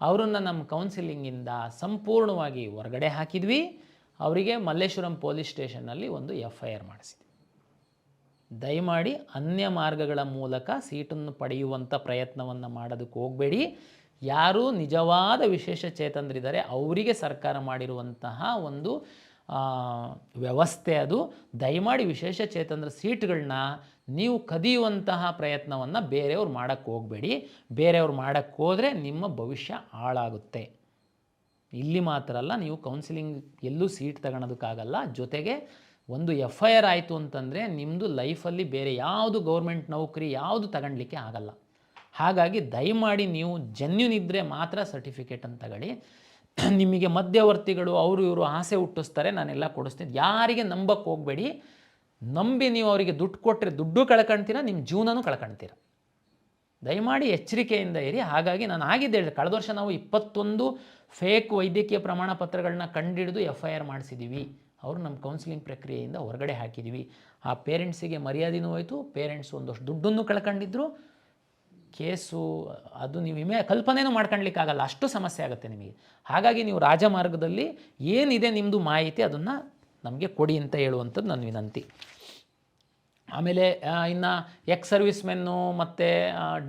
ಅವರನ್ನು ನಮ್ಮ ಕೌನ್ಸಿಲಿಂಗಿಂದ ಸಂಪೂರ್ಣವಾಗಿ ಹೊರಗಡೆ ಹಾಕಿದ್ವಿ. ಅವರಿಗೆ ಮಲ್ಲೇಶ್ವರಂ ಪೊಲೀಸ್ ಸ್ಟೇಷನ್ನಲ್ಲಿ ಒಂದು FIR ಮಾಡಿಸಿದ್ವಿ. ದಯಮಾಡಿ ಅನ್ಯ ಮಾರ್ಗಗಳ ಮೂಲಕ ಸೀಟನ್ನು ಪಡೆಯುವಂಥ ಪ್ರಯತ್ನವನ್ನು ಮಾಡೋದಕ್ಕೆ ಹೋಗಬೇಡಿ. ಯಾರು ನಿಜವಾದ ವಿಶೇಷ ಚೇತನರಿದ್ದಾರೆ ಅವರಿಗೆ ಸರ್ಕಾರ ಮಾಡಿರುವಂತಹ ಒಂದು ವ್ಯವಸ್ಥೆ ಅದು. ದಯಮಾಡಿ ವಿಶೇಷ ಚೇತನರ ಸೀಟ್ಗಳನ್ನ ನೀವು ಕದಿಯುವಂತಹ ಪ್ರಯತ್ನವನ್ನು ಬೇರೆಯವ್ರು ಮಾಡೋಕ್ಕೆ ಹೋಗಬೇಡಿ. ಬೇರೆಯವ್ರು ಮಾಡೋಕ್ಕೆ ಹೋದರೆ ನಿಮ್ಮ ಭವಿಷ್ಯ ಹಾಳಾಗುತ್ತೆ. ಇಲ್ಲಿ ಮಾತ್ರ ಅಲ್ಲ, ನೀವು ಕೌನ್ಸಿಲಿಂಗ್ ಎಲ್ಲೂ ಸೀಟ್ ತಗೊಳೋದಕ್ಕಾಗಲ್ಲ. ಜೊತೆಗೆ ಒಂದು FIR ಆಯಿತು ಅಂತಂದರೆ ನಿಮ್ಮದು ಲೈಫಲ್ಲಿ ಬೇರೆ ಯಾವುದು ಗೌರ್ಮೆಂಟ್ ನೌಕರಿ ಯಾವುದು ತಗೊಳ್ಲಿಕ್ಕೆ ಆಗಲ್ಲ. ಹಾಗಾಗಿ ದಯಮಾಡಿ ನೀವು ಜೆನ್ಯೂನ್ ಇದ್ದರೆ ಮಾತ್ರ ಸರ್ಟಿಫಿಕೇಟನ್ನು ತಗೊಳ್ಳಿ. ನಿಮಗೆ ಮಧ್ಯವರ್ತಿಗಳು ಅವರು ಇವರು ಆಸೆ ಹುಟ್ಟಿಸ್ತಾರೆ, ನಾನೆಲ್ಲ ಕೊಡಿಸ್ತೀನಿ, ಯಾರಿಗೆ ನಂಬಕ್ಕೆ ಹೋಗಬೇಡಿ. ನಂಬಿ ನೀವು ಅವರಿಗೆ ದುಡ್ಡು ಕೊಟ್ಟರೆ ದುಡ್ಡು ಕಳ್ಕೊಳ್ತೀರ, ನಿಮ್ಮ ಜೀವನನೂ ಕಳ್ಕೊಳ್ತೀರ. ದಯಮಾಡಿ ಎಚ್ಚರಿಕೆಯಿಂದ ಇರಿ. ಹಾಗಾಗಿ ನಾನು ಆಗಿದ್ದೆ ಹೇಳಿ, ಕಳೆದ ವರ್ಷ ನಾವು 21 ಫೇಕ್ ವೈದ್ಯಕೀಯ ಪ್ರಮಾಣ ಪತ್ರಗಳನ್ನ ಕಂಡುಹಿಡಿದು FIR ಮಾಡಿಸಿದ್ದೀವಿ. ಅವರು ನಮ್ಮ ಕೌನ್ಸಿಲಿಂಗ್ ಪ್ರಕ್ರಿಯೆಯಿಂದ ಹೊರಗಡೆ ಹಾಕಿದ್ದೀವಿ. ಆ ಪೇರೆಂಟ್ಸಿಗೆ ಮರ್ಯಾದೆನೂ ಹೋಯಿತು, ಪೇರೆಂಟ್ಸ್ ಒಂದಷ್ಟು ದುಡ್ಡನ್ನು ಕಳ್ಕೊಂಡಿದ್ರು. ಕೇಸು ಅದು ನೀವು ಕಲ್ಪನೆಯೂ ಮಾಡ್ಕೊಳ್ಲಿಕ್ಕಾಗಲ್ಲ, ಅಷ್ಟು ಸಮಸ್ಯೆ ಆಗುತ್ತೆ ನಿಮಗೆ. ಹಾಗಾಗಿ ನೀವು ರಾಜಮಾರ್ಗದಲ್ಲಿ ಏನಿದೆ ನಿಮ್ಮದು ಮಾಹಿತಿ ಅದನ್ನು ನಮಗೆ ಕೊಡಿ ಅಂತ ಹೇಳುವಂಥದ್ದು ನನ್ನ ವಿನಂತಿ. ಆಮೇಲೆ ಇನ್ನು ಸರ್ವಿಸ್ ಮೆನ್ನು ಮತ್ತು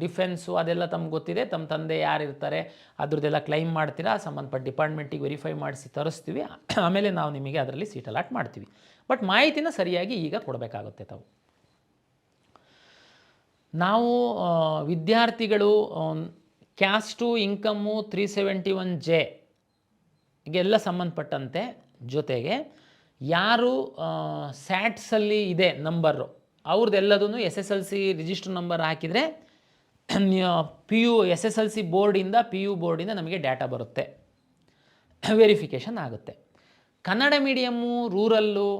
ಡಿಫೆನ್ಸು ಅದೆಲ್ಲ ತಮ್ಗೆ ಗೊತ್ತಿದೆ. ತಮ್ಮ ತಂದೆ ಯಾರಿರ್ತಾರೆ ಅದ್ರದ್ದೆಲ್ಲ ಕ್ಲೈಮ್ ಮಾಡ್ತೀರಾ, ಸಂಬಂಧಪಟ್ಟ ಡಿಪಾರ್ಟ್ಮೆಂಟಿಗೆ ವೆರಿಫೈ ಮಾಡಿಸಿ ತರಿಸ್ತೀವಿ. ಆಮೇಲೆ ನಾವು ನಿಮಗೆ ಅದರಲ್ಲಿ ಸೀಟ್ ಅಲಾಟ್ ಮಾಡ್ತೀವಿ. ಬಟ್ ಮಾಹಿತಿನ ಸರಿಯಾಗಿ ಈಗ ಕೊಡಬೇಕಾಗುತ್ತೆ ತಾವು. ನಾವು ವಿದ್ಯಾರ್ಥಿಗಳು ಕ್ಯಾಸ್ಟು ಇನ್ಕಮ್ಮು 371J ಈಗೆಲ್ಲ ಸಂಬಂಧಪಟ್ಟಂತೆ, ಜೊತೆಗೆ ಯಾರು ಸ್ಯಾಟ್ಸಲ್ಲಿ ಇದೆ ನಂಬರು ಅವ್ರದ್ದೆಲ್ಲದೂ SSLC ರಿಜಿಸ್ಟರ್ ನಂಬರ್ ಹಾಕಿದರೆ PU SSLC ಬೋರ್ಡಿಂದ PU ಬೋರ್ಡಿಂದ ನಮಗೆ ಡಾಟಾ ಬರುತ್ತೆ, ವೆರಿಫಿಕೇಷನ್ ಆಗುತ್ತೆ. ಕನ್ನಡ ಮೀಡಿಯಮ್ಮು, ರೂರಲ್ಲು,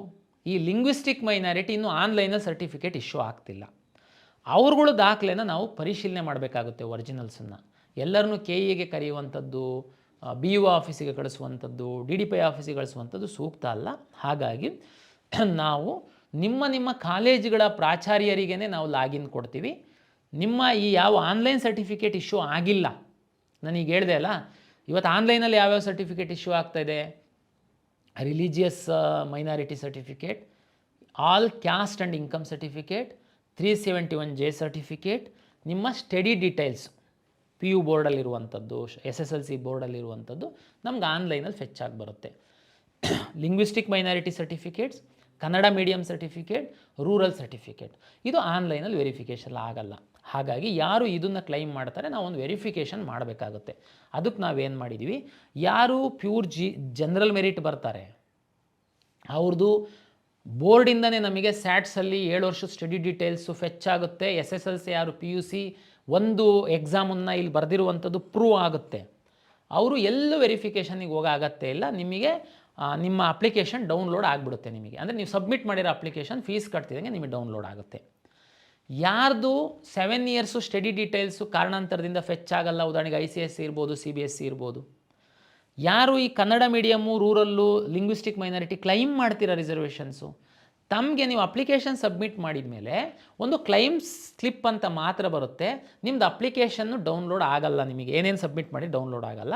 ಈ ಲಿಂಗ್ವಿಸ್ಟಿಕ್ ಮೈನಾರಿಟಿ ಇನ್ನೂ ಆನ್ಲೈನಲ್ಲಿ ಸರ್ಟಿಫಿಕೇಟ್ ಇಶ್ಯೂ ಆಗ್ತಿಲ್ಲ. ಅವ್ರುಗಳು ದಾಖಲೆನ ನಾವು ಪರಿಶೀಲನೆ ಮಾಡಬೇಕಾಗುತ್ತೆ. ಒರಿಜಿನಲ್ಸನ್ನು ಎಲ್ಲರನ್ನೂ KEAಗೆ ಕರೆಯುವಂಥದ್ದು, BO ಆಫೀಸಿಗೆ ಕಳಿಸುವಂಥದ್ದು, DDPI ಆಫೀಸಿಗೆ ಕಳಿಸುವಂಥದ್ದು ಸೂಕ್ತ ಅಲ್ಲ. ಹಾಗಾಗಿ ನಾವು ನಿಮ್ಮ ಕಾಲೇಜುಗಳ ಪ್ರಾಚಾರ್ಯರಿಗೇ ನಾವು ಲಾಗಿನ್ ಕೊಡ್ತೀವಿ. ನಿಮ್ಮ ಈ ಯಾವ ಆನ್ಲೈನ್ ಸರ್ಟಿಫಿಕೇಟ್ ಇಶ್ಯೂ ಆಗಿಲ್ಲ, ನನಗೆ ಹೇಳಿದೆ ಅಲ್ಲ, ಇವತ್ತು ಆನ್ಲೈನಲ್ಲಿ ಯಾವ್ಯಾವ ಸರ್ಟಿಫಿಕೇಟ್ ಇಶ್ಯೂ ಆಗ್ತಾಯಿದೆ: religious minority certificate, all caste and income certificate, 371J certificate, ನಿಮ್ಮ ಸ್ಟಡಿ ಡೀಟೇಲ್ಸ್ PU ಬೋರ್ಡಲ್ಲಿರುವಂಥದ್ದು, SSLC ಬೋರ್ಡಲ್ಲಿರುವಂಥದ್ದು ನಮ್ಗೆ ಆನ್ಲೈನಲ್ಲಿ ಫೆಚ್ ಆಗಿ ಬರುತ್ತೆ. Linguistic minority certificates, Kannada medium certificate, rural certificate ಇದು ಆನ್ಲೈನಲ್ಲಿ ವೆರಿಫಿಕೇಷನ್ ಆಗಲ್ಲ. ಹಾಗಾಗಿ ಯಾರು ಇದನ್ನು ಕ್ಲೈಮ್ ಮಾಡ್ತಾರೆ ನಾವು ಒಂದು ವೆರಿಫಿಕೇಷನ್ ಮಾಡಬೇಕಾಗುತ್ತೆ. ಅದಕ್ಕೆ ನಾವೇನು ಮಾಡಿದ್ದೀವಿ, ಯಾರು ಪ್ಯೂರ್ ಜನರಲ್ ಮೆರಿಟ್ ಬರ್ತಾರೆ ಅವ್ರದ್ದು ಬೋರ್ಡಿಂದನೇ ನಮಗೆ ಸ್ಯಾಟ್ಸಲ್ಲಿ 7 ವರ್ಷದ ಸ್ಟಡಿ ಡೀಟೇಲ್ಸು ಫೆಚ್ ಆಗುತ್ತೆ. SSLC ಯಾರು PUC ಒಂದು ಎಕ್ಸಾಮನ್ನು ಇಲ್ಲಿ ಬರೆದಿರುವಂಥದ್ದು ಪ್ರೂವ್ ಆಗುತ್ತೆ. ಅವರು ಎಲ್ಲೂ ವೆರಿಫಿಕೇಷನಿಗೆ ಹೋಗೋ ಅಗತ್ಯ ಇಲ್ಲ. ನಿಮಗೆ ನಿಮ್ಮ ಅಪ್ಲಿಕೇಶನ್ ಡೌನ್ಲೋಡ್ ಆಗಿಬಿಡುತ್ತೆ. ನಿಮಗೆ ಅಂದರೆ ನೀವು ಸಬ್ಮಿಟ್ ಮಾಡಿರೋ ಅಪ್ಲಿಕೇಶನ್ ಫೀಸ್ ಕಟ್ತಿದ್ದಂಗೆ ನಿಮಗೆ ಡೌನ್ಲೋಡ್ ಆಗುತ್ತೆ. ಯಾರ್ದು 7 ಇಯರ್ಸು ಸ್ಟಡಿ ಡೀಟೇಲ್ಸು ಕಾರಣಾಂತರದಿಂದ ಫೆಚ್ ಆಗಲ್ಲ, ಉದಾಹರಣೆಗೆ ICSE ಇರ್ಬೋದು, CBSE ಇರ್ಬೋದು, ಯಾರು ಈ Kannada medium, rural, linguistic minority claim ಮಾಡ್ತೀರಾ ರಿಸರ್ವೇಷನ್ಸು, ತಮಗೆ ನೀವು ಅಪ್ಲಿಕೇಶನ್ ಸಬ್ಮಿಟ್ ಮಾಡಿದ ಮೇಲೆ ಒಂದು ಕ್ಲೈಮ್ ಸ್ಲಿಪ್ ಅಂತ ಮಾತ್ರ ಬರುತ್ತೆ. ನಿಮ್ಮದು ಅಪ್ಲಿಕೇಶನ್ನು ಡೌನ್ಲೋಡ್ ಆಗಲ್ಲ. ನಿಮಗೆ ಏನೇನು ಸಬ್ಮಿಟ್ ಮಾಡಿ ಡೌನ್ಲೋಡ್ ಆಗಲ್ಲ.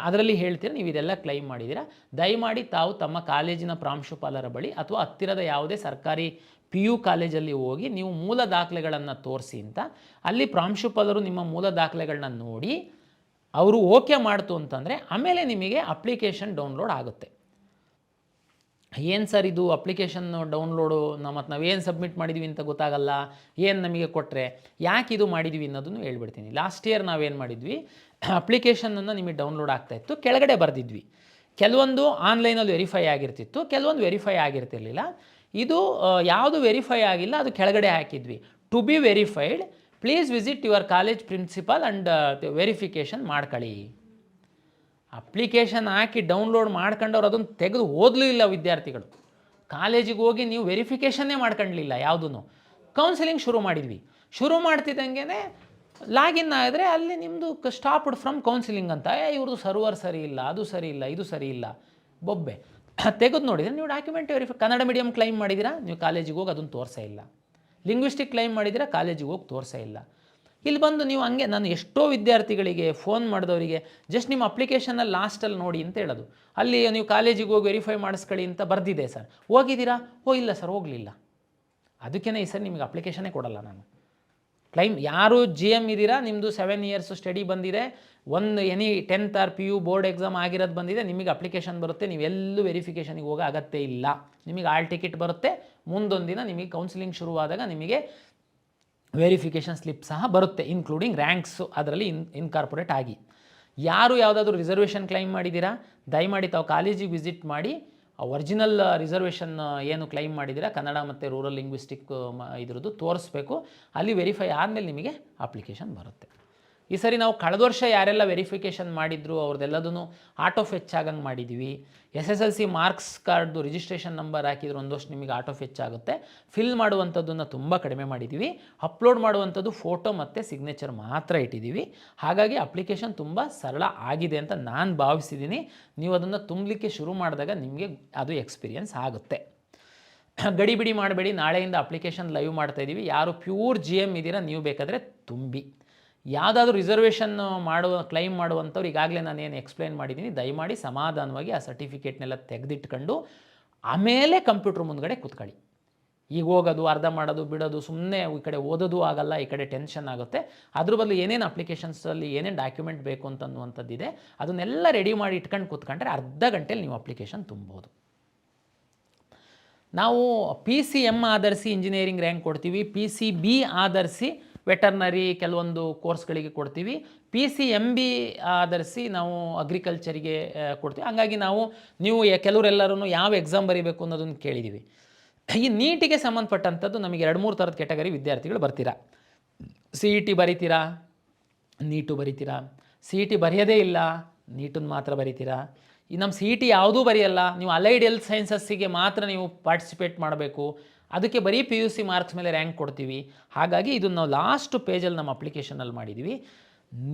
ಅದರಲ್ಲಿ ಹೇಳ್ತೀರಾ ನೀವು ಇದೆಲ್ಲ ಕ್ಲೈಮ್ ಮಾಡಿದ್ದೀರಾ. ದಯಮಾಡಿ ತಾವು ತಮ್ಮ ಕಾಲೇಜಿನ ಪ್ರಾಂಶುಪಾಲರ ಬಳಿ ಅಥವಾ ಹತ್ತಿರದ ಯಾವುದೇ ಸರ್ಕಾರಿ PU ಕಾಲೇಜಲ್ಲಿ ಹೋಗಿ ನೀವು ಮೂಲ ದಾಖಲೆಗಳನ್ನು ತೋರಿಸಿ ಅಂತ ಅಲ್ಲಿ ಪ್ರಾಂಶುಪಾಲರು ನಿಮ್ಮ ಮೂಲ ದಾಖಲೆಗಳನ್ನ ನೋಡಿ ಅವರು ಓಕೆ ಮಾಡ್ತು ಅಂತಂದರೆ ಆಮೇಲೆ ನಿಮಗೆ ಅಪ್ಲಿಕೇಶನ್ ಡೌನ್ಲೋಡ್ ಆಗುತ್ತೆ. ಏನು ಸರ್ ಇದು ಅಪ್ಲಿಕೇಶನ್ ಡೌನ್ಲೋಡು ಮತ್ತು ನಾವೇನು ಸಬ್ಮಿಟ್ ಮಾಡಿದ್ವಿ ಅಂತ ಗೊತ್ತಾಗಲ್ಲ, ಏನು ನಮಗೆ ಕೊಟ್ಟರೆ ಯಾಕೆ ಇದು ಮಾಡಿದ್ವಿ ಅನ್ನೋದನ್ನು ಹೇಳ್ಬಿಡ್ತೀನಿ. ಲಾಸ್ಟ್ ಇಯರ್ ನಾವೇನು ಮಾಡಿದ್ವಿ, ಅಪ್ಲಿಕೇಶನನ್ನು ನಿಮಗೆ ಡೌನ್ಲೋಡ್ ಆಗ್ತಾಯಿತ್ತು, ಕೆಳಗಡೆ ಬರೆದಿದ್ವಿ. ಕೆಲವೊಂದು ಆನ್ಲೈನಲ್ಲಿ ವೆರಿಫೈ ಆಗಿರ್ತಿತ್ತು, ಕೆಲವೊಂದು ವೆರಿಫೈ ಆಗಿರ್ತಿರ್ಲಿಲ್ಲ. ಇದು ಯಾವುದು ವೆರಿಫೈ ಆಗಿಲ್ಲ ಅದು ಕೆಳಗಡೆ ಹಾಕಿದ್ವಿ. To be verified please visit your college principal and verification ಮಾಡ್ಕೊಳ್ಳಿ. ಅಪ್ಲಿಕೇಶನ್ ಹಾಕಿ ಡೌನ್ಲೋಡ್ ಮಾಡ್ಕೊಂಡವ್ರು ಅದನ್ನು ತೆಗೆದು ಓದಲೂ ಇಲ್ಲ ವಿದ್ಯಾರ್ಥಿಗಳು. ಕಾಲೇಜಿಗೆ ಹೋಗಿ ನೀವು ವೆರಿಫಿಕೇಷನ್ನೇ ಮಾಡ್ಕೊಳ್ಳಲಿಲ್ಲ ಯಾವುದೂ. ಕೌನ್ಸಿಲಿಂಗ್ ಶುರು ಮಾಡಿದ್ವಿ. ಶುರು ಮಾಡ್ತಿದ್ದಂಗೆ ಲಾಗಿನ್ ಆದರೆ ಅಲ್ಲಿ ನಿಮ್ಮದು ಸ್ಟಾಪ್ಡ್ ಫ್ರಮ್ ಕೌನ್ಸಿಲಿಂಗ್ ಅಂತ, ಇವ್ರದ್ದು ಸರ್ವರ್ ಸರಿ ಇಲ್ಲ, ಅದು ಸರಿ ಇಲ್ಲ, ಇದು ಸರಿ ಇಲ್ಲ, ಬೊಬ್ಬೆ. ತೆಗೆದು ನೋಡಿದರೆ ನೀವು ಡಾಕ್ಯುಮೆಂಟ್ ಕನ್ನಡ ಮೀಡಿಯಮ್ ಕ್ಲೈಮ್ ಮಾಡಿದ್ದೀರಾ, ನೀವು ಕಾಲೇಜಿಗೆ ಹೋಗಿ ಅದನ್ನು ತೋರಿಸೇ ಇಲ್ಲ. ಲಿಂಗ್ವಿಸ್ಟಿಕ್ ಕ್ಲೈಮ್ ಮಾಡಿದ್ದೀರಾ, ಕಾಲೇಜಿಗೆ ಹೋಗಿ ತೋರಿಸೇ ಇಲ್ಲ. ಇಲ್ಲಿ ಬಂದು ನೀವು ಹಂಗೆ, ನಾನು ಎಷ್ಟೋ ವಿದ್ಯಾರ್ಥಿಗಳಿಗೆ ಫೋನ್ ಮಾಡಿದವರಿಗೆ ಜಸ್ಟ್ ನಿಮ್ಮ ಅಪ್ಲಿಕೇಶನಲ್ಲಿ ಲಾಸ್ಟಲ್ಲಿ ನೋಡಿ ಅಂತ ಹೇಳೋದು. ಅಲ್ಲಿ ನೀವು ಕಾಲೇಜಿಗೆ ಹೋಗಿ ವೆರಿಫೈ ಮಾಡಿಸ್ಕೊಳ್ಳಿ ಅಂತ ಬರೆದಿದೆ ಸರ್, ಹೋಗಿದ್ದೀರಾ? ಇಲ್ಲ ಸರ್ ಹೋಗಲಿಲ್ಲ. ಅದಕ್ಕೇ ಈ ಸರ್ ನಿಮಗೆ ಅಪ್ಲಿಕೇಶನ್ನೇ ಕೊಡಲ್ಲ ನಾನು. ಕ್ಲೈಮ್ ಯಾರು GM ಇದ್ದೀರಾ, ನಿಮ್ಮದು 7 ಇಯರ್ಸ್ ಸ್ಟಡಿ ಬಂದಿದೆ, ಒಂದು any 10th or PU board exam ಆಗಿರೋದು ಬಂದಿದೆ, ನಿಮಗೆ ಅಪ್ಲಿಕೇಶನ್ ಬರುತ್ತೆ, ನೀವೆಲ್ಲೂ ವೆರಿಫಿಕೇಷನಿಗೆ ಹೋಗೋ ಅಗತ್ಯ ಇಲ್ಲ. ನಿಮಗೆ ಆಲ್ ಟಿಕೆಟ್ ಬರುತ್ತೆ, ಮುಂದೊಂದು ದಿನ ನಿಮಗೆ ಕೌನ್ಸಿಲಿಂಗ್ ಶುರುವಾದಾಗ ನಿಮಗೆ ವೆರಿಫಿಕೇಷನ್ ಸ್ಲಿಪ್ ಸಹ ಬರುತ್ತೆ, ಇನ್ಕ್ಲೂಡಿಂಗ್ ರ್ಯಾಂಕ್ಸು ಅದರಲ್ಲಿ ಇನ್ಕಾರ್ಪೊರೇಟ್ ಆಗಿ. ಯಾರು ಯಾವುದಾದ್ರೂ ರಿಸರ್ವೇಷನ್ ಕ್ಲೈಮ್ ಮಾಡಿದ್ದೀರಾ, ದಯಮಾಡಿ ತಾವು ಕಾಲೇಜಿಗೆ ವಿಸಿಟ್ ಮಾಡಿ ಒರಿಜಿನಲ್ ರಿಸರ್ವೇಷನ್ ಏನು ಕ್ಲೈಮ್ ಮಾಡಿದ್ದೀರಾ ಕನ್ನಡ ಮತ್ತು ರೂರಲ್ ಲಿಂಗ್ವಿಸ್ಟಿಕ್ ಇದ್ರದ್ದು ತೋರಿಸ್ಬೇಕು. ಅಲ್ಲಿ ವೆರಿಫೈ ಆದಮೇಲೆ ನಿಮಗೆ ಅಪ್ಲಿಕೇಶನ್ ಬರುತ್ತೆ. ಈ ಸರಿ ನಾವು ಕಳೆದ ವರ್ಷ ಯಾರೆಲ್ಲ ವೆರಿಫಿಕೇಷನ್ ಮಾಡಿದ್ರು ಅವ್ರದ್ದೆಲ್ಲದೂ ಆಟೋ ಫೆಚ್ ಆಗಂಗೆ ಮಾಡಿದ್ದೀವಿ. SSLC ಮಾರ್ಕ್ಸ್ ಕಾರ್ಡ್ದು ರಿಜಿಸ್ಟ್ರೇಷನ್ ನಂಬರ್ ಹಾಕಿದ್ರೆ ಒಂದು ವರ್ಷ ನಿಮಗೆ ಆಟೋ ಫೆಚ್ ಆಗುತ್ತೆ. ಫಿಲ್ ಮಾಡುವಂಥದ್ದನ್ನು ತುಂಬ ಕಡಿಮೆ ಮಾಡಿದ್ದೀವಿ. ಅಪ್ಲೋಡ್ ಮಾಡುವಂಥದ್ದು ಫೋಟೋ ಮತ್ತು ಸಿಗ್ನೇಚರ್ ಮಾತ್ರ ಇಟ್ಟಿದ್ದೀವಿ. ಹಾಗಾಗಿ ಅಪ್ಲಿಕೇಶನ್ ತುಂಬ ಸರಳ ಆಗಿದೆ ಅಂತ ನಾನು ಭಾವಿಸಿದ್ದೀನಿ. ನೀವು ಅದನ್ನು ತುಂಬಲಿಕ್ಕೆ ಶುರು ಮಾಡಿದಾಗ ನಿಮಗೆ ಅದು ಎಕ್ಸ್ಪೀರಿಯನ್ಸ್ ಆಗುತ್ತೆ. ಗಡಿಬಿಡಿ ಮಾಡಬೇಡಿ, ನಾಳೆಯಿಂದ ಅಪ್ಲಿಕೇಶನ್ ಲೈವ್ ಮಾಡ್ತಾಯಿದ್ದೀವಿ. ಯಾರು ಪ್ಯೂರ್ GM ಇದ್ದೀರಾ ನೀವು ಬೇಕಾದರೆ ತುಂಬಿ. ಯಾವುದಾದ್ರೂ ರಿಸರ್ವೇಷನ್ ಕ್ಲೈಮ್ ಮಾಡುವಂಥವ್ರು ಈಗಾಗಲೇ ನಾನೇನು ಎಕ್ಸ್ಪ್ಲೈನ್ ಮಾಡಿದ್ದೀನಿ, ದಯಮಾಡಿ ಸಮಾಧಾನವಾಗಿ ಆ ಸರ್ಟಿಫಿಕೇಟ್ನೆಲ್ಲ ತೆಗೆದಿಟ್ಕೊಂಡು ಆಮೇಲೆ ಕಂಪ್ಯೂಟ್ರ್ ಮುಂದ್ಗಡೆ ಕೂತ್ಕೊಳ್ಳಿ. ಈಗ ಹೋಗೋದು ಅರ್ಧ ಮಾಡೋದು ಬಿಡೋದು, ಸುಮ್ಮನೆ ಈ ಕಡೆ ಓದೋದು ಆಗಲ್ಲ, ಈ ಕಡೆ ಟೆನ್ಷನ್ ಆಗುತ್ತೆ. ಅದ್ರ ಬದಲು ಏನೇನು ಅಪ್ಲಿಕೇಶನ್ಸಲ್ಲಿ ಏನೇನು ಡಾಕ್ಯುಮೆಂಟ್ ಬೇಕು ಅಂತನ್ನುವಂಥದ್ದಿದೆ, ಅದನ್ನೆಲ್ಲ ರೆಡಿ ಮಾಡಿ ಇಟ್ಕೊಂಡು ಕೂತ್ಕೊಂಡ್ರೆ ಅರ್ಧ ಗಂಟೆಯಲ್ಲಿ ನೀವು ಅಪ್ಲಿಕೇಶನ್ ತುಂಬೋದು. ನಾವು PCM ಆಧರಿಸಿ ಇಂಜಿನಿಯರಿಂಗ್ ರ್ಯಾಂಕ್ ಕೊಡ್ತೀವಿ, PCB ಆಧರಿಸಿ ವೆಟರ್ನರಿ ಕೆಲವೊಂದು ಕೋರ್ಸ್ಗಳಿಗೆ ಕೊಡ್ತೀವಿ, PCMB ಆಧರಿಸಿ ನಾವು ಅಗ್ರಿಕಲ್ಚರಿಗೆ ಕೊಡ್ತೀವಿ. ಹಂಗಾಗಿ ನೀವು ಕೆಲವರೆಲ್ಲರೂ ಯಾವ ಎಕ್ಸಾಮ್ ಬರೀಬೇಕು ಅನ್ನೋದನ್ನು ಕೇಳಿದ್ದೀವಿ. ಈ ನೀಟಿಗೆ ಸಂಬಂಧಪಟ್ಟಂಥದ್ದು ನಮಗೆ 2-3 ಥರದ ಕೆಟಗರಿ ವಿದ್ಯಾರ್ಥಿಗಳು ಬರ್ತೀರಾ. CET ಬರೀತೀರಾ, ನೀಟು ಬರೀತೀರಾ, CET ಬರೆಯೋದೇ ಇಲ್ಲ, ನೀಟನ್ನು ಮಾತ್ರ ಬರೀತೀರಾ. ಈ ನಮ್ಮ CET ಯಾವುದೂ ಬರೆಯಲ್ಲ, ನೀವು ಅಲೈಡ್ ಹೆಲ್ತ್ ಸೈನ್ಸಸ್ಸಿಗೆ ಮಾತ್ರ ನೀವು ಪಾರ್ಟಿಸಿಪೇಟ್ ಮಾಡಬೇಕು, ಅದಕ್ಕೆ ಬರೀ PUC ಮಾರ್ಕ್ಸ್ ಮೇಲೆ ರ್ಯಾಂಕ್ ಕೊಡ್ತೀವಿ. ಹಾಗಾಗಿ ಇದನ್ನು ನಾವು ಲಾಸ್ಟ್ ಪೇಜಲ್ಲಿ ನಮ್ಮ ಅಪ್ಲಿಕೇಶನಲ್ಲಿ ಮಾಡಿದ್ದೀವಿ.